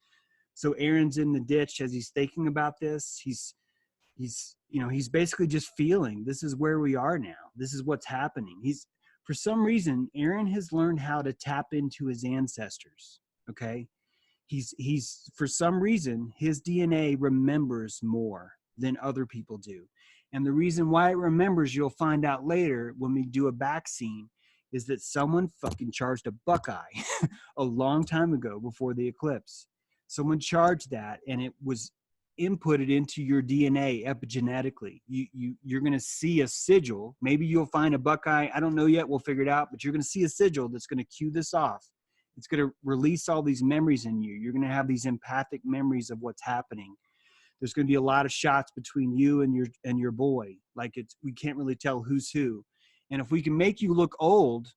So Aaron's in the ditch as he's thinking about this. He's basically just feeling, this is where we are now. This is what's happening. For some reason, Aaron has learned how to tap into his ancestors. Okay. He's for some reason, his DNA remembers more than other people do. And the reason why it remembers, you'll find out later when we do a back scene, is that someone fucking charged a Buckeye a long time ago before the eclipse. Someone charged that and it was inputted into your DNA epigenetically. You're going to see a sigil. Maybe you'll find a Buckeye. I don't know yet. We'll figure it out. But you're going to see a sigil that's going to cue this off. It's going to release all these memories in you. You're going to have these empathic memories of what's happening. There's going to be a lot of shots between you and your boy. Like, we can't really tell who's who. And if we can make you look old,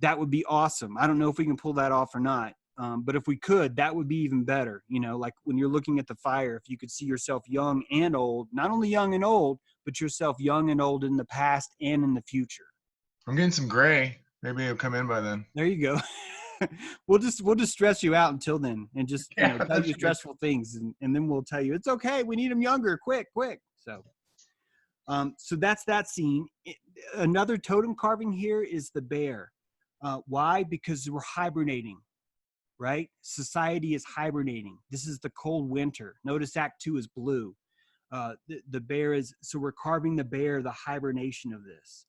that would be awesome. I don't know if we can pull that off or not. But if we could, that would be even better. You know, like when you're looking at the fire, if you could see yourself young and old, not only young and old, but yourself young and old in the past and in the future. I'm getting some gray. Maybe it'll come in by then. There you go. We'll just stress you out until then, and just tell you stressful things, and then we'll tell you it's okay. We need them younger, quick. So that's that scene. Another totem carving here is the bear. Why? Because we're hibernating, right? Society is hibernating. This is the cold winter. Notice Act 2 is blue. The bear is, so we're carving the bear, the hibernation of this.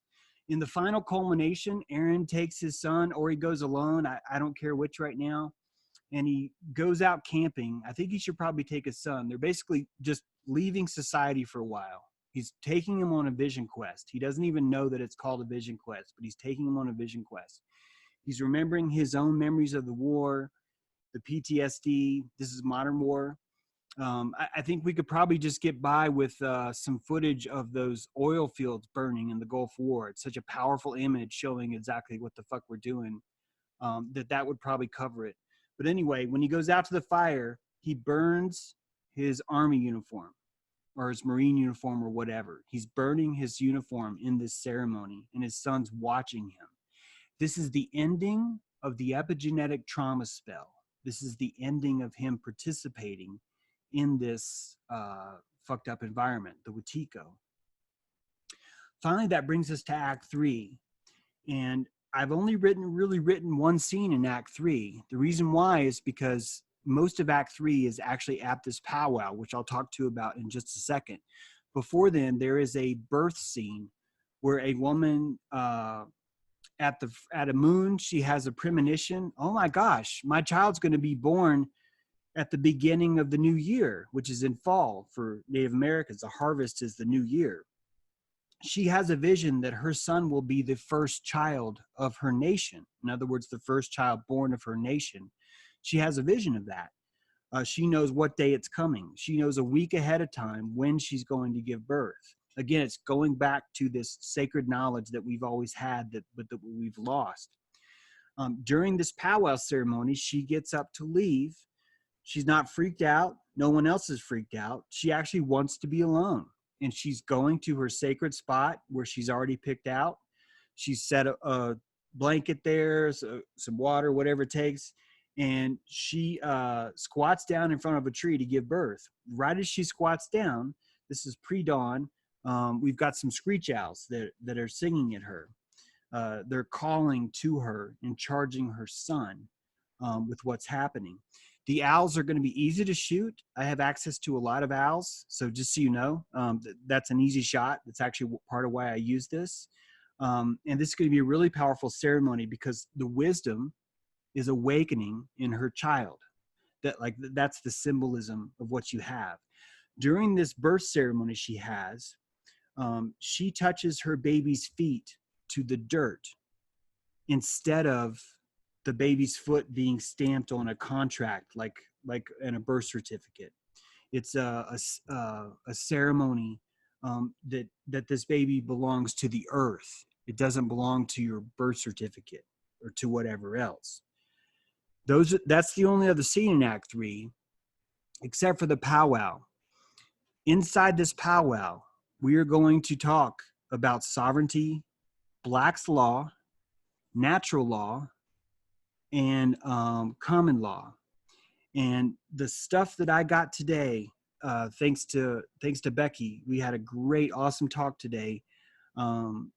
In the final culmination, Aaron takes his son, or he goes alone. I don't care which right now. And he goes out camping. I think he should probably take his son. They're basically just leaving society for a while. He's taking him on a vision quest. He doesn't even know that it's called a vision quest, but he's taking him on a vision quest. He's remembering his own memories of the war. the PTSD. This is modern war. I think we could probably just get by with some footage of those oil fields burning in the Gulf War. It's such a powerful image showing exactly what the fuck we're doing, that would probably cover it. But anyway, when he goes out to the fire, he burns his army uniform or his Marine uniform or whatever. He's burning his uniform in this ceremony, and his son's watching him. This is the ending of the epigenetic trauma spell. This is the ending of him participating in this fucked up environment, the Wetiko. Finally, that brings us to Act 3. And I've only really written one scene in Act 3. The reason why is because most of Act 3 is actually at this powwow, which I'll talk to you about in just a second. Before then, there is a birth scene where a woman at a moon, she has a premonition. Oh my gosh, my child's going to be born at the beginning of the new year, which is in fall for Native Americans. The harvest is the new year. She has a vision that her son will be the first child of her nation. In other words, the first child born of her nation. She has a vision of that. She knows what day it's coming. She knows a week ahead of time when she's going to give birth. Again, it's going back to this sacred knowledge that we've always had, but that we've lost. During this powwow ceremony, she gets up to leave. She's not freaked out. No one else is freaked out. She actually wants to be alone. And she's going to her sacred spot where she's already picked out. She's set a blanket there, so some water, whatever it takes. And she squats down in front of a tree to give birth. Right as she squats down, this is pre-dawn, we've got some screech owls that are singing at her. They're calling to her and charging her son with what's happening. The owls are going to be easy to shoot. I have access to a lot of owls. So just so you know, that's an easy shot. That's actually part of why I use this. And this is going to be a really powerful ceremony because the wisdom is awakening in her child. That's the symbolism of what you have. During this birth ceremony she has, she touches her baby's feet to the dirt instead of the baby's foot being stamped on a contract like in a birth certificate. It's a ceremony that this baby belongs to the earth. It doesn't belong to your birth certificate or to whatever else. That's the only other scene in Act 3, except for the powwow. Inside this powwow, we are going to talk about sovereignty, Black's law, natural law, and common law. And the stuff that I got today, thanks to Becky, we had a great, awesome talk today. You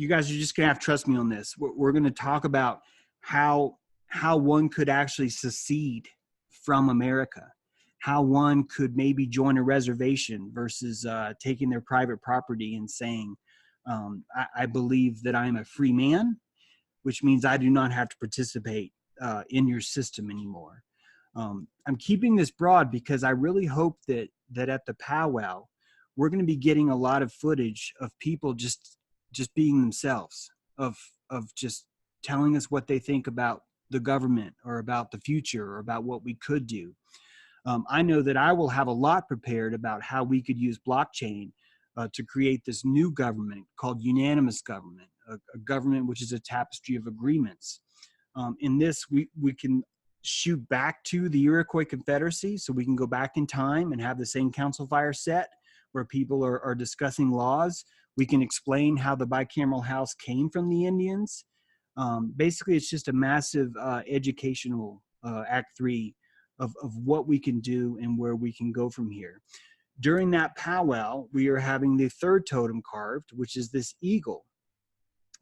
guys are just gonna have to trust me on this. We're gonna talk about how one could actually secede from America, how one could maybe join a reservation versus taking their private property and saying, I believe that I am a free man, which means I do not have to participate in your system anymore. I'm keeping this broad because I really hope that at the powwow, we're going to be getting a lot of footage of people just being themselves, of just telling us what they think about the government or about the future or about what we could do. I know that I will have a lot prepared about how we could use blockchain to create this new government called unanimous government, a government which is a tapestry of agreements. In this, we can shoot back to the Iroquois Confederacy, so we can go back in time and have the same council fire set where people are discussing laws. We can explain how the bicameral house came from the Indians. Basically, it's just a massive educational Act 3 of what we can do and where we can go from here. During that powwow, we are having the third totem carved, which is this eagle.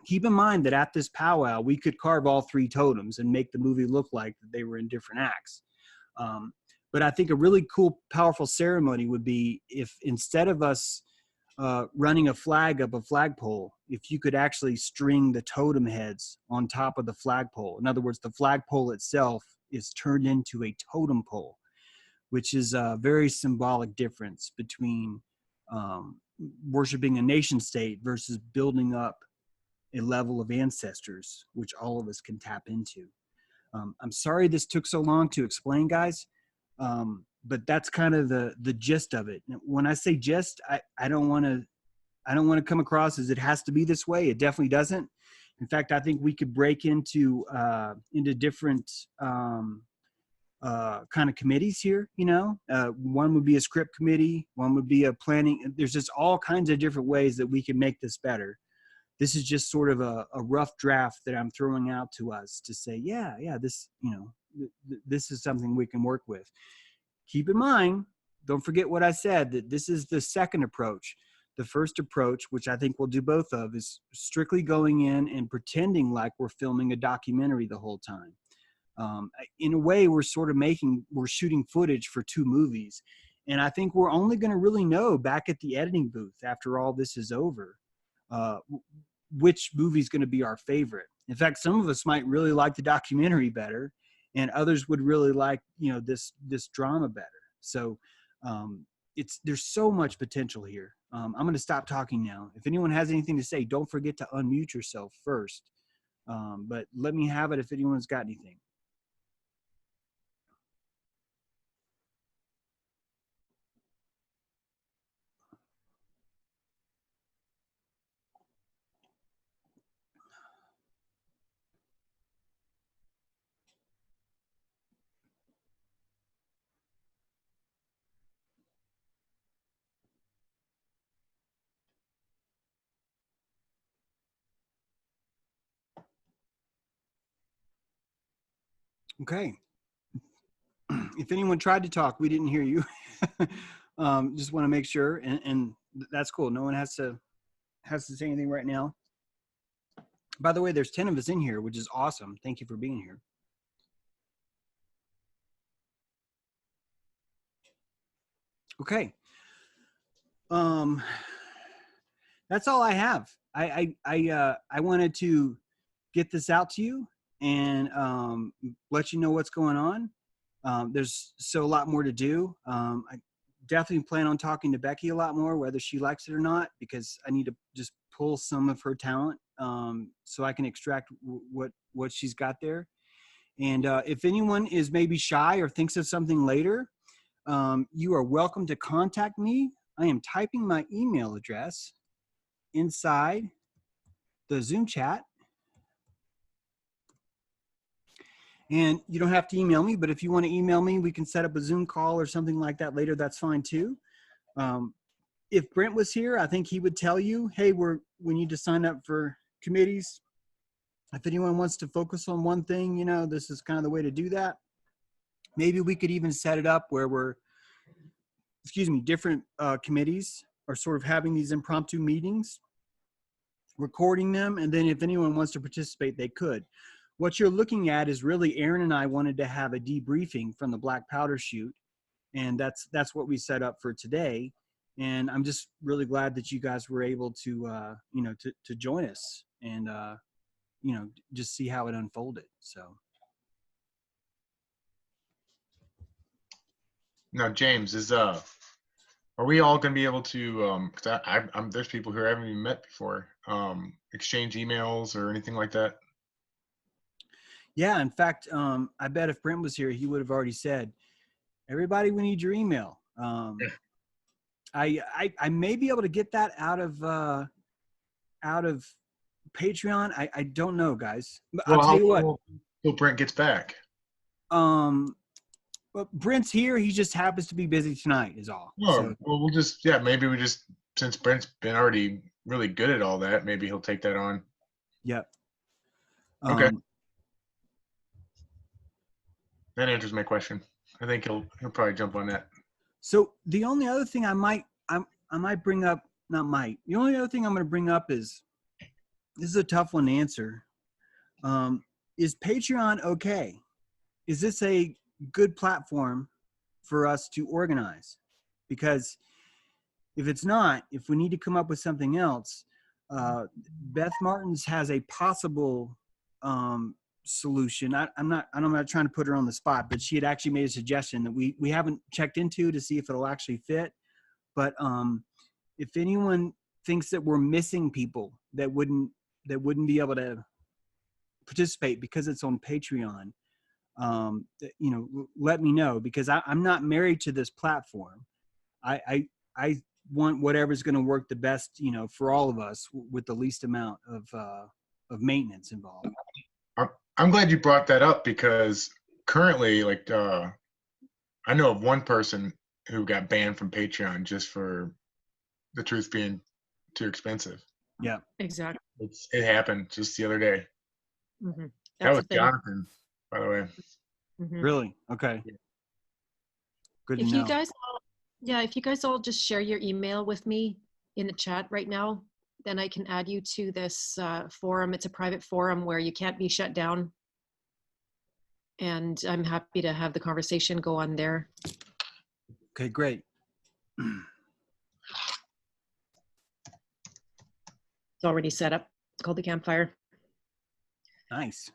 Keep in mind that at this powwow, we could carve all three totems and make the movie look like they were in different acts. But I think a really cool, powerful ceremony would be if instead of us running a flag up a flagpole, if you could actually string the totem heads on top of the flagpole. In other words, the flagpole itself is turned into a totem pole, which is a very symbolic difference between worshiping a nation state versus building up a level of ancestors, which all of us can tap into. I'm sorry this took so long to explain, guys, but that's kind of the gist of it. When I say gist, I don't want to come across as it has to be this way. It definitely doesn't. In fact, I think we could break into different kind of committees here. One would be a script committee, one would be a planning. There's just all kinds of different ways that we can make this better. This is just sort of a rough draft that I'm throwing out to us to say, yeah, this, this is something we can work with. Keep in mind, don't forget what I said, that this is the second approach. The first approach, which I think we'll do both of, is strictly going in and pretending like we're filming a documentary the whole time. In a way, we're shooting footage for 2 movies. And I think we're only going to really know back at the editing booth after all this is over, which movie is going to be our favorite. In fact, some of us might really like the documentary better, and others would really like, this drama better. So there's so much potential here. I'm going to stop talking now. If anyone has anything to say, don't forget to unmute yourself first. But let me have it if anyone's got anything. Okay. If anyone tried to talk, we didn't hear you. Just want to make sure, and that's cool. No one has to say anything right now. By the way, there's 10 of us in here, which is awesome. Thank you for being here. Okay. That's all I have. I wanted to get this out to you and let you know what's going on. There's a lot more to do. I definitely plan on talking to Becky a lot more, whether she likes it or not, because I need to just pull some of her talent so I can extract what she's got there. And if anyone is maybe shy or thinks of something later, you are welcome to contact me. I am typing my email address inside the Zoom chat. And you don't have to email me, but if you want to email me, we can set up a Zoom call or something like that later. That's fine too. If Brent was here, I think he would tell you, hey, we need to sign up for committees. If anyone wants to focus on one thing, this is kind of the way to do that. Maybe we could even set it up where different committees are sort of having these impromptu meetings, recording them, and then if anyone wants to participate, they could. What you're looking at is really Aaron and I wanted to have a debriefing from the black powder shoot, and that's what we set up for today. And I'm just really glad that you guys were able to to join us and just see how it unfolded. So now, James, are we all going to be able to? Because there's people who I haven't even met before. Exchange emails or anything like that. Yeah, in fact, I bet if Brent was here, he would have already said, everybody, we need your email. I may be able to get that out of Patreon. I don't know, guys. But I'll tell you what. Till Brent gets back. But Brent's here. He just happens to be busy tonight is all. Oh, so, well, since Brent's been already really good at all that, maybe he'll take that on. Yep. Okay. That answers my question. I think he'll probably jump on that. So the only other thing I might bring up, the only other thing I'm going to bring up is, this is a tough one to answer. Is Patreon okay? Is this a good platform for us to organize? Because if it's not, if we need to come up with something else, Beth Martins has a possible solution. I'm not trying to put her on the spot, but she had actually made a suggestion that we haven't checked into to see if it'll actually fit. But if anyone thinks that we're missing people that wouldn't be able to participate because it's on Patreon, let me know, because I'm not married to this platform. I want whatever's going to work the best, for all of us with the least amount of maintenance involved. I'm glad you brought that up, because currently, like, I know of one person who got banned from Patreon just for the truth being too expensive. Yeah, Exactly. It happened just the other day. Mm-hmm. That was Jonathan, by the way. Mm-hmm. really? Okay. Good to If know. you guys if you guys all just share your email with me in the chat right now, then I can add you to this forum. It's a private forum where you can't be shut down. And I'm happy to have the conversation go on there. Okay, great. It's already set up. It's called the Campfire. Nice.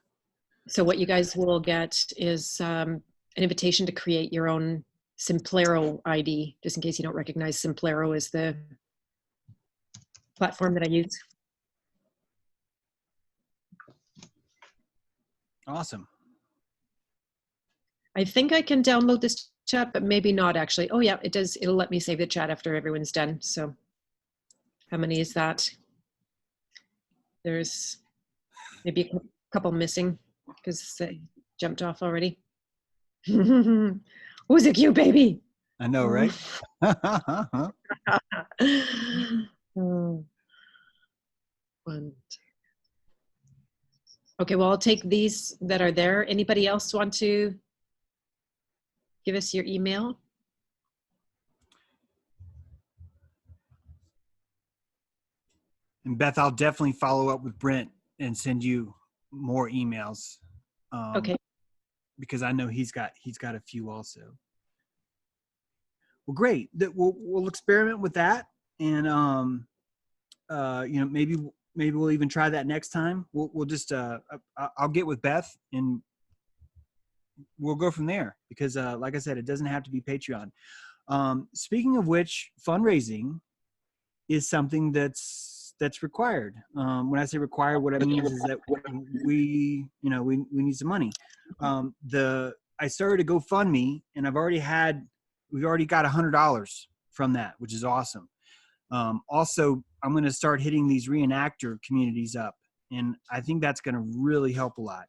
So what you guys will get is an invitation to create your own Simplero ID, just in case you don't recognize Simplero as the platform that I use. Awesome. I think I can download this chat, but maybe not actually. Oh yeah, it does. It'll let me save the chat after everyone's done. So how many is that? There's maybe a couple missing because they jumped off already. Who's a cute baby? I know, right? Oh. One, two. Okay, well, I'll take these that are there. Anybody else want to give us your email? And Beth, I'll definitely follow up with Brent and send you more emails. Okay. Because I know he's got a few also. Well, great. We'll experiment with that, and maybe we'll even try that next time. We'll just I'll get with Beth and we'll go from there, because like I said, it doesn't have to be Patreon. Speaking of which, fundraising is something that's required. When I say required, what I mean is that we need some money. I started a GoFundMe, and we've already got $100 from that, which is awesome. Also, I'm going to start hitting these reenactor communities up, and I think that's going to really help a lot.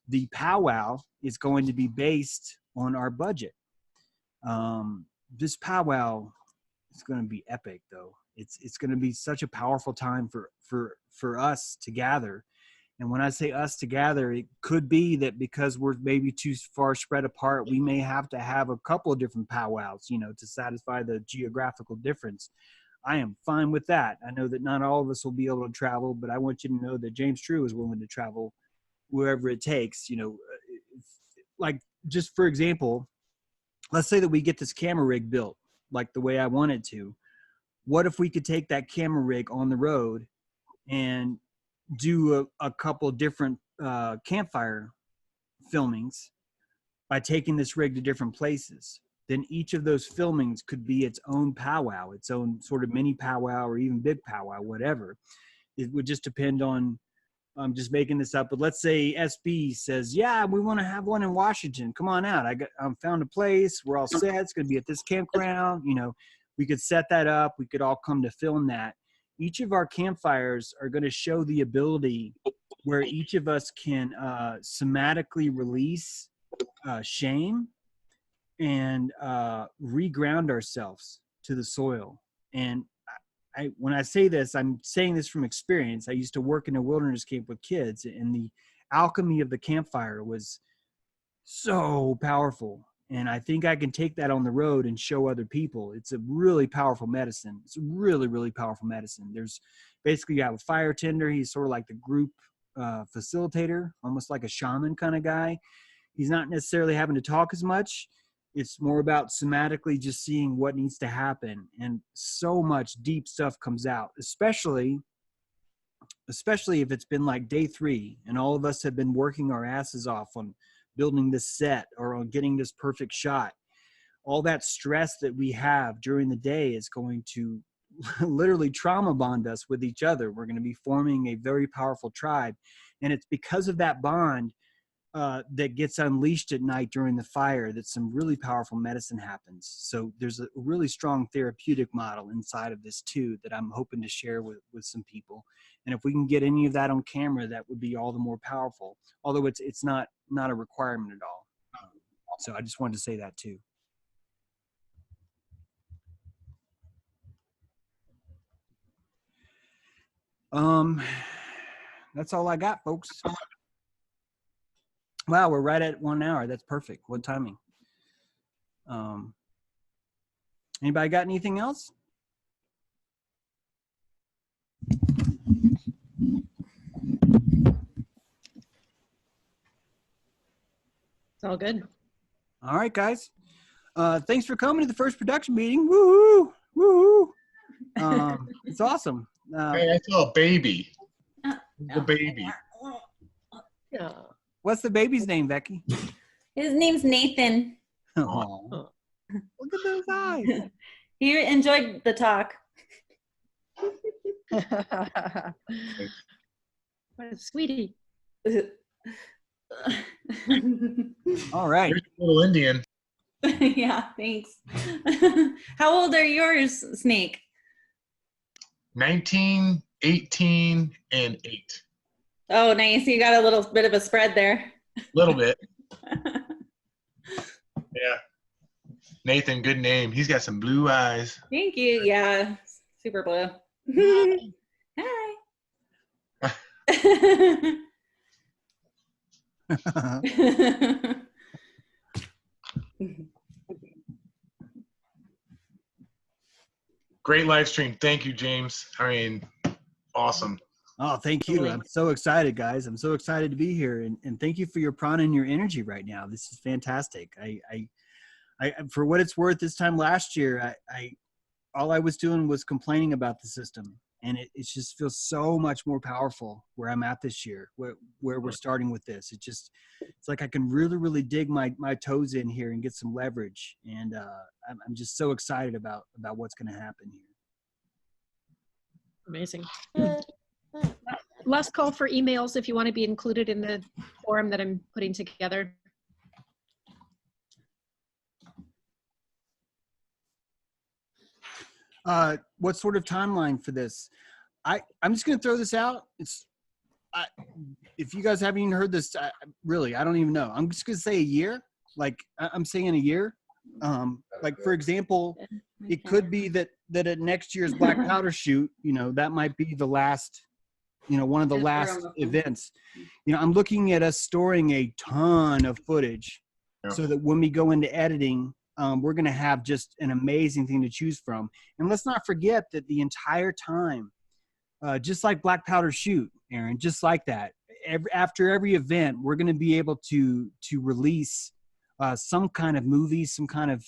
The powwow is going to be based on our budget. This powwow is going to be epic, though. It's going to be such a powerful time for us to gather. And when I say us to gather, it could be that because we're maybe too far spread apart, we may have to have a couple of different powwows, to satisfy the geographical difference. I am fine with that. I know that not all of us will be able to travel, but I want you to know that James True is willing to travel wherever it takes. Like, just for example, let's say that we get this camera rig built like the way I want it to. What if we could take that camera rig on the road and do a couple different campfire filmings by taking this rig to different places? Then each of those filmings could be its own powwow, its own sort of mini powwow or even big powwow, whatever. It would just depend on, I'm just making this up, but let's say SB says, yeah, we want to have one in Washington. Come on out. I found a place. We're all set. It's going to be at this campground. We could set that up. We could all come to film that. Each of our campfires are going to show the ability where each of us can somatically release shame and reground ourselves to the soil. And when I say this, I'm saying this from experience. I used to work in a wilderness camp with kids, and the alchemy of the campfire was so powerful. And I think I can take that on the road and show other people. It's a really powerful medicine. It's a really, really powerful medicine. There's basically, you have a fire tender. He's sort of like the group facilitator, almost like a shaman kind of guy. He's not necessarily having to talk as much. It's more about somatically just seeing what needs to happen. And so much deep stuff comes out, especially if it's been like day 3 and all of us have been working our asses off on building this set or on getting this perfect shot. All that stress that we have during the day is going to literally trauma bond us with each other. We're going to be forming a very powerful tribe. And it's because of that bond that gets unleashed at night during the fire, that some really powerful medicine happens. So there's a really strong therapeutic model inside of this too that I'm hoping to share with some people. And if we can get any of that on camera, that would be all the more powerful. Although it's not a requirement at all. So I just wanted to say that too. That's all I got, folks. Wow, we're right at 1 hour. That's perfect. What timing? Anybody got anything else? It's all good. All right, guys. Thanks for coming to the first production meeting. Woohoo! Woohoo! It's awesome. Hey, I saw a baby. The baby. Yeah. What's the baby's name, Becky? His name's Nathan. Oh, look at those eyes. He enjoyed the talk. What a sweetie. All right. Here's a little Indian. Yeah, thanks. How old are yours, Snake? 19, 18, and 8. Oh, nice. You got a little bit of a spread there. Little bit. Yeah. Nathan, good name. He's got some blue eyes. Thank you. Yeah, super blue. Hi. Great live stream. Thank you, James. I mean, awesome. Oh, thank you. I'm so excited, guys. I'm so excited to be here. And thank you for your prana and your energy right now. This is fantastic. I for what it's worth, this time last year, all I was doing was complaining about the system. And it just feels so much more powerful where I'm at this year, where we're starting with this. It's like I can really, really dig my toes in here and get some leverage. And I'm just so excited about what's going to happen here. Amazing. Last call for emails if you want to be included in the forum that I'm putting together. What sort of timeline for this? I'm just going to throw this out. If you guys haven't even heard this, really, I don't even know. I'm just going to say a year. Like I'm saying a year. Like for example, it could be that at next year's Black Powder shoot, that might be the last, one of the last events. I'm looking at us storing a ton of footage so that when we go into editing, we're going to have just an amazing thing to choose from. And let's not forget that the entire time, just like Black Powder shoot, Aaron, just like that, after every event, we're going to be able to release some kind of movie, some kind of,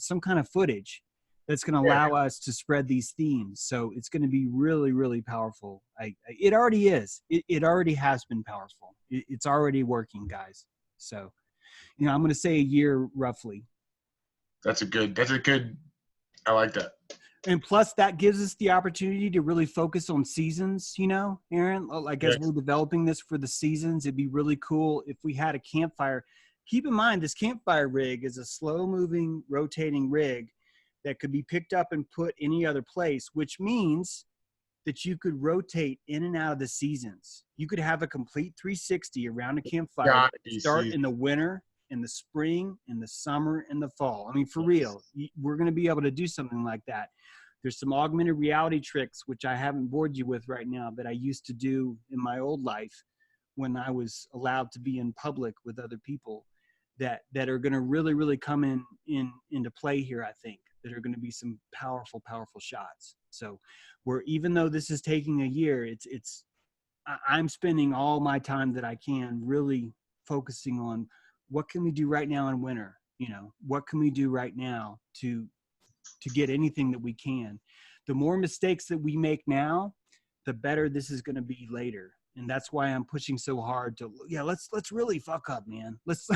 some kind of footage that's going to allow us to spread these themes. So it's going to be really, really powerful. It already is. It already has been powerful. It's already working, guys. So, I'm going to say a year roughly. That's a good, I like that. And plus that gives us the opportunity to really focus on seasons, Aaron, like as we're developing this for the seasons, it'd be really cool if we had a campfire. Keep in mind, this campfire rig is a slow moving, rotating rig that could be picked up and put any other place, which means that you could rotate in and out of the seasons. You could have a complete 360 around a campfire, start in the winter, in the spring, in the summer, in the fall. I mean, for real, we're going to be able to do something like that. There's some augmented reality tricks, which I haven't bored you with right now, that I used to do in my old life when I was allowed to be in public with other people that are going to really, really come into play here, I think, that are going to be some powerful, powerful shots. So even though this is taking a year, I'm spending all my time that I can really focusing on what can we do right now in winter? What can we do right now to get anything that we can? The more mistakes that we make now, the better this is going to be later. And that's why I'm pushing so hard to, let's really fuck up, man. Let's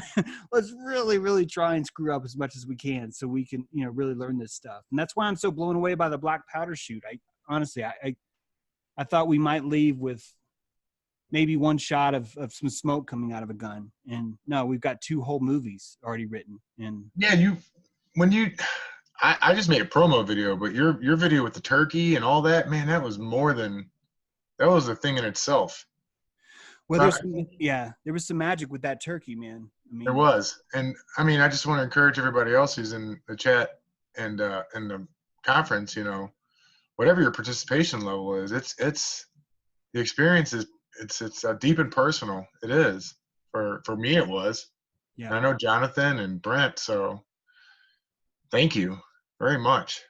really, really try and screw up as much as we can so we can, really learn this stuff. And that's why I'm so blown away by the Black Powder shoot. Honestly, I thought we might leave with maybe one shot of some smoke coming out of a gun. And no, we've got 2 whole movies already written. And Yeah, I just made a promo video, but your video with the turkey and all that, man, that was a thing in itself. well, So there was some magic with that turkey, man. I mean, there was. And I mean, I just want to encourage everybody else who's in the chat and in the conference, whatever your participation level is, it's the experience is it's deep and personal. It is. For me it was. yeah. And I know Jonathan and Brent, so thank you very much.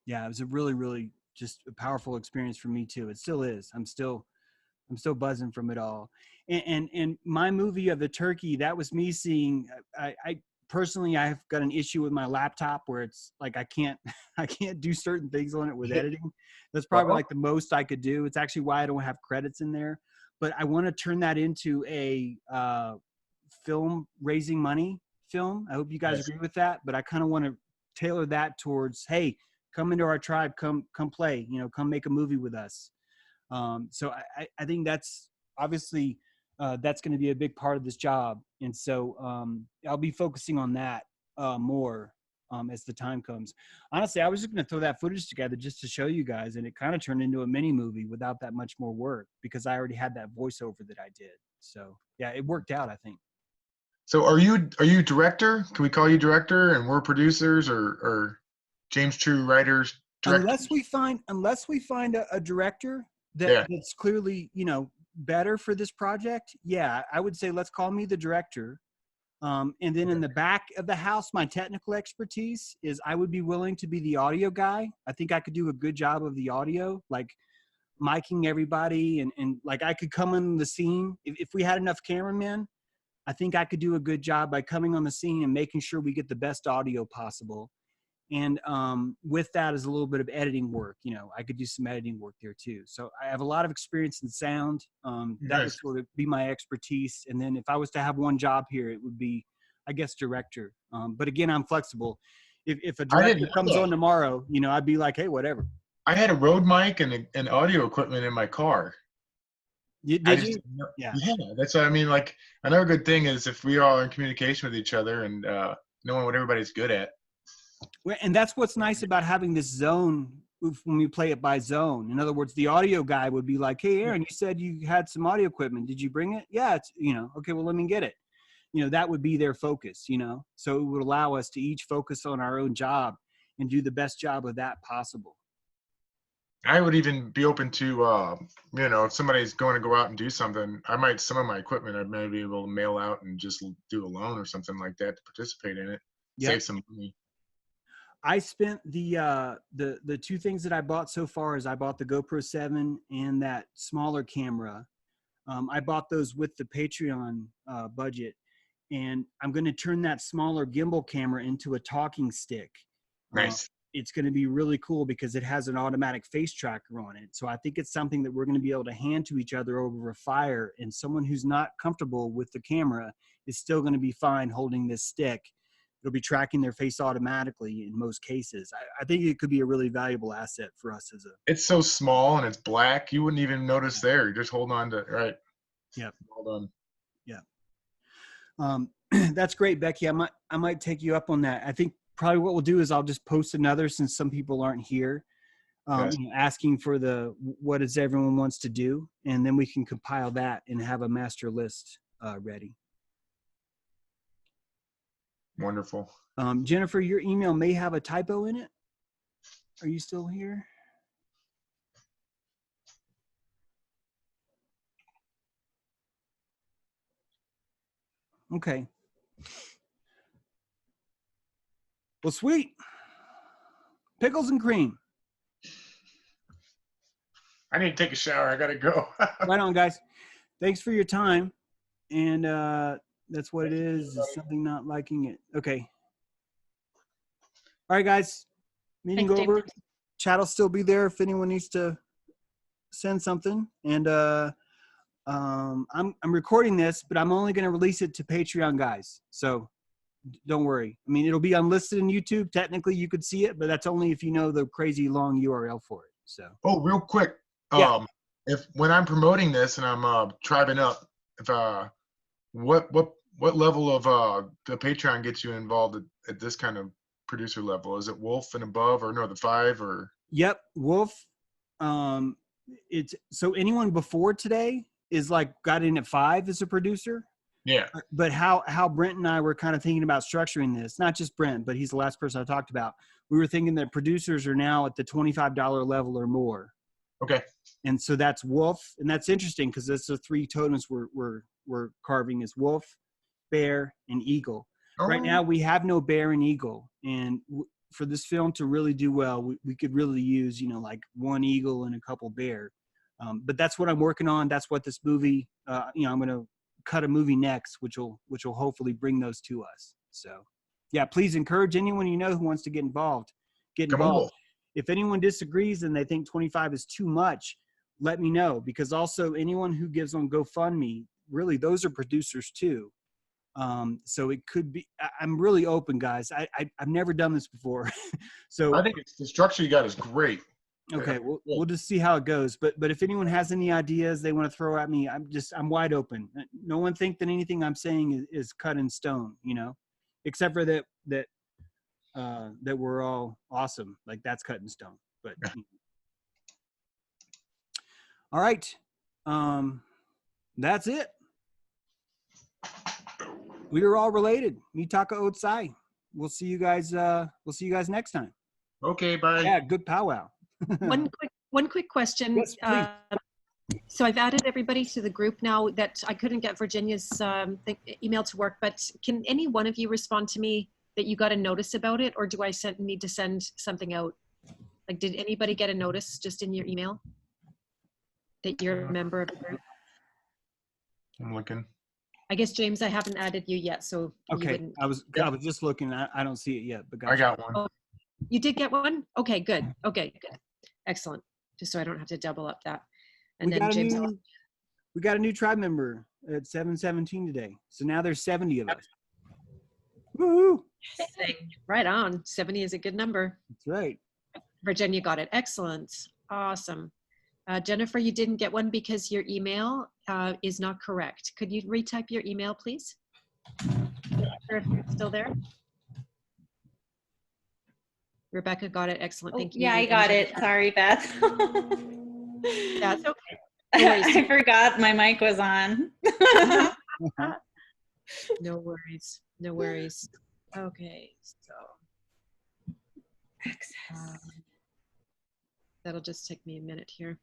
Yeah, it was a really, really just a powerful experience for me too. It still is. I'm still buzzing from it all. And my movie of the turkey, that was me seeing. I personally, I've got an issue with my laptop where it's like I can't do certain things on it with editing. That's probably like the most I could do. It's actually why I don't have credits in there. But I want to turn that into a film raising money film. I hope you guys agree with that. But I kind of want to tailor that towards, hey, come into our tribe, come play, come make a movie with us. So I think that's obviously that's going to be a big part of this job. And so I'll be focusing on that more as the time comes. Honestly, I was just going to throw that footage together just to show you guys. And it kind of turned into a mini movie without that much more work because I already had that voiceover that I did. So yeah, it worked out, I think. So are you director? Can we call you director and we're producers or James True writers? Director? Unless we find a director that's clearly, better for this project. Yeah, I would say let's call me the director. And then in the back of the house, my technical expertise is I would be willing to be the audio guy. I think I could do a good job of the audio, like miking everybody and like I could come on the scene. If we had enough cameramen, I think I could do a good job by coming on the scene and making sure we get the best audio possible. And with that is a little bit of editing work. I could do some editing work there too. So I have a lot of experience in sound. That would sort of be my expertise. And then if I was to have one job here, it would be, I guess, director. But again, I'm flexible. If a director comes on tomorrow, I'd be like, hey, whatever. I had a Rode mic and audio equipment in my car. Did you? Yeah. That's what I mean. Like another good thing is if we all are in communication with each other and knowing what everybody's good at. And that's what's nice about having this zone when we play it by zone. In other words, the audio guy would be like, hey, Aaron, you said you had some audio equipment. Did you bring it? Yeah, it's, okay, well, let me get it. That would be their focus, so it would allow us to each focus on our own job and do the best job of that possible. I would even be open to, if somebody's going to go out and do something, some of my equipment, I may be able to mail out and just do a loan or something like that to participate in it, save some money. I spent the 2 things that I bought so far is I bought the GoPro 7 and that smaller camera. I bought those with the Patreon budget, and I'm going to turn that smaller gimbal camera into a talking stick. Nice. It's going to be really cool because it has an automatic face tracker on it. So I think it's something that we're going to be able to hand to each other over a fire, and someone who's not comfortable with the camera is still going to be fine holding this stick. It'll be tracking their face automatically in most cases. I think it could be a really valuable asset for us It's so small and it's black. You wouldn't even notice there. You're just holding on to, right. Yep. Hold on. Yeah. That's great, Becky. I might take you up on that. I think probably what we'll do is I'll just post another since some people aren't here, asking for what does everyone wants to do. And then we can compile that and have a master list ready. Wonderful. Jennifer, your email may have a typo in it. Are you still here? Okay. Well, sweet. Pickles and cream. I need to take a shower. I got to go. Right on, guys. Thanks for your time. And that's what it is something not liking it. Okay. All right, guys. Meeting Thanks, over. James. Chat will still be there if anyone needs to send something. And I'm recording this, but I'm only going to release it to Patreon guys. So don't worry. I mean, it'll be unlisted in YouTube. Technically, you could see it, but that's only if you know the crazy long URL for it. So. Oh, real quick. Yeah. if when I'm promoting this and I'm tribing up, if what level of the Patreon gets you involved at this kind of producer level? Is it Wolf and above, or no, the 5 or? Yep, Wolf. It's so anyone before today is like got in at 5 as a producer. Yeah. But how Brent and I were kind of thinking about structuring this, not just Brent, but he's the last person I talked about. We were thinking that producers are now at the $25 level or more. Okay. And so that's Wolf, and that's interesting because that's the 3 totems we're carving is Wolf, Bear, and Eagle. Oh. Right now we have no Bear and Eagle, and for this film to really do well, we could really use like 1 eagle and a couple bear. But that's what I'm working on. That's what this movie. I'm going to cut a movie next, which will hopefully bring those to us. So, yeah, please encourage anyone you know who wants to get involved. Get Come on, involved. Wolf. If anyone disagrees and they think 25 is too much, let me know, because also anyone who gives on GoFundMe, really, those are producers too. So it could be. I'm really open, guys. I've never done this before, so I think the structure you got is great. okay, we'll just see how it goes. But if anyone has any ideas they want to throw at me, I'm wide open. No one think that anything I'm saying is cut in stone, except for that we're all awesome. Like that's cut in stone. But all right, that's it. We are all related. Mitaka Otsai. We'll see you guys. We'll see you guys next time. Okay, bye. Yeah, good powwow. One quick question. Yes, please. So I've added everybody to the group now. That I couldn't get Virginia's email to work, but can any one of you respond to me that you got a notice about it, or do I need to send something out? Like, did anybody get a notice just in your email that you're a member of the group? I'm looking. I guess, James, I haven't added you yet, so you Okay, wouldn't. I was just looking. I don't see it yet, but I got one. Oh, you did get one? Okay, good. Okay, good. Excellent. Just so I don't have to double up that. And then James, we got a new tribe member at 717 today. So now there's 70 of us. Woo! right on. 70 is a good number. That's right. Virginia got it. Excellent. Awesome. Jennifer, you didn't get one because your email is not correct. Could you retype your email, please? Sure if you're still there. Rebecca got it. Excellent. Thank you. Yeah, I got it. Sorry, Beth. That's okay. No worries. I forgot my mic was on. No worries. No worries. Okay, so that'll just take me a minute here.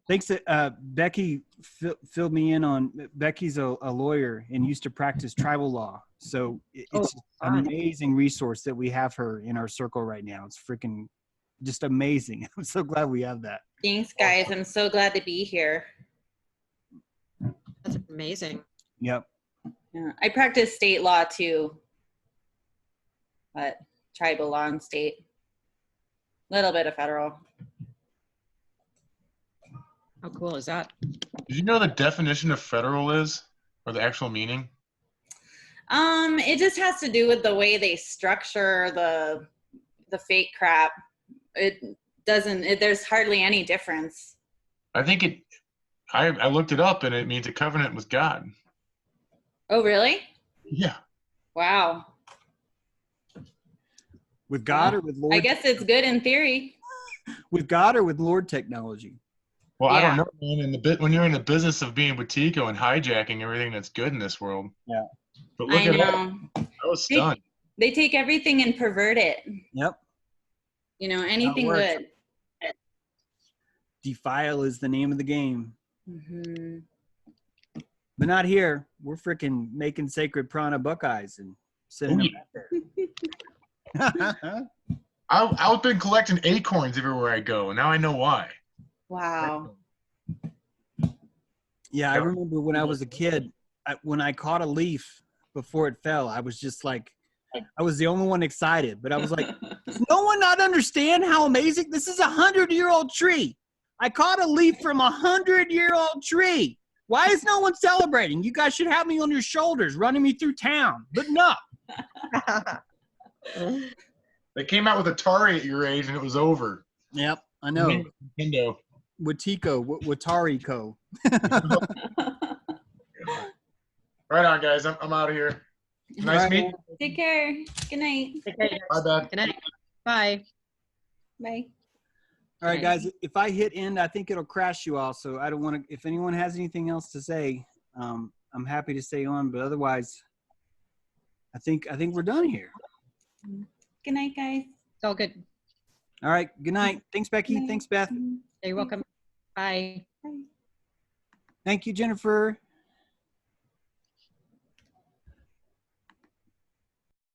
Thanks. Becky filled me in on. Becky's a lawyer and used to practice tribal law. So it's an amazing resource that we have her in our circle right now. It's freaking just amazing. I'm so glad we have that. Thanks, guys. I'm so glad to be here. That's amazing. Yep. Yeah, I practice state law too, but tribal law and state. A little bit of federal. How cool is that? Did you know the definition of federal is, or the actual meaning? It just has to do with the way they structure the fake crap. It doesn't. There's hardly any difference. I think I looked it up, and it means a covenant with God. Oh, really? Yeah. Wow. With God or with Lord? I guess it's good in theory. With God or with Lord technology? Well, Yeah. I don't know, man. When you're in the business of being Boutique and hijacking everything that's good in this world. Yeah. But look I at that. know. I was stunned. They take everything and pervert it. Yep. Anything works. good. Defile is the name of the game. Mm-hmm. But not here. We're freaking making sacred prana buckeyes and sending them back there. I've been collecting acorns everywhere I go, and now I know why. Wow. Yeah, I remember when I was a kid, when I caught a leaf before it fell, I was just like, I was the only one excited. But I was like, does no one not understand how amazing? This is 100-year-old tree. I caught a leaf from 100-year-old tree. Why is no one celebrating? You guys should have me on your shoulders running me through town. But no. They came out with Atari at your age, and it was over. Yep, I know. Nintendo. Watari Co. Right on, guys. I'm out of here. Nice All right. meeting. Take care. Good night. Take care, guys. Bye, Beth. Good night. Bye. Bye. All right, guys, if I hit end, I think it'll crash you all. So I don't want to, if anyone has anything else to say, I'm happy to stay on, but otherwise, I think we're done here. Good night, guys. It's all good. All right. Good night. Thanks, Becky. Good night. Thanks, Beth. You're welcome. Bye. Bye. Thank you, Jennifer.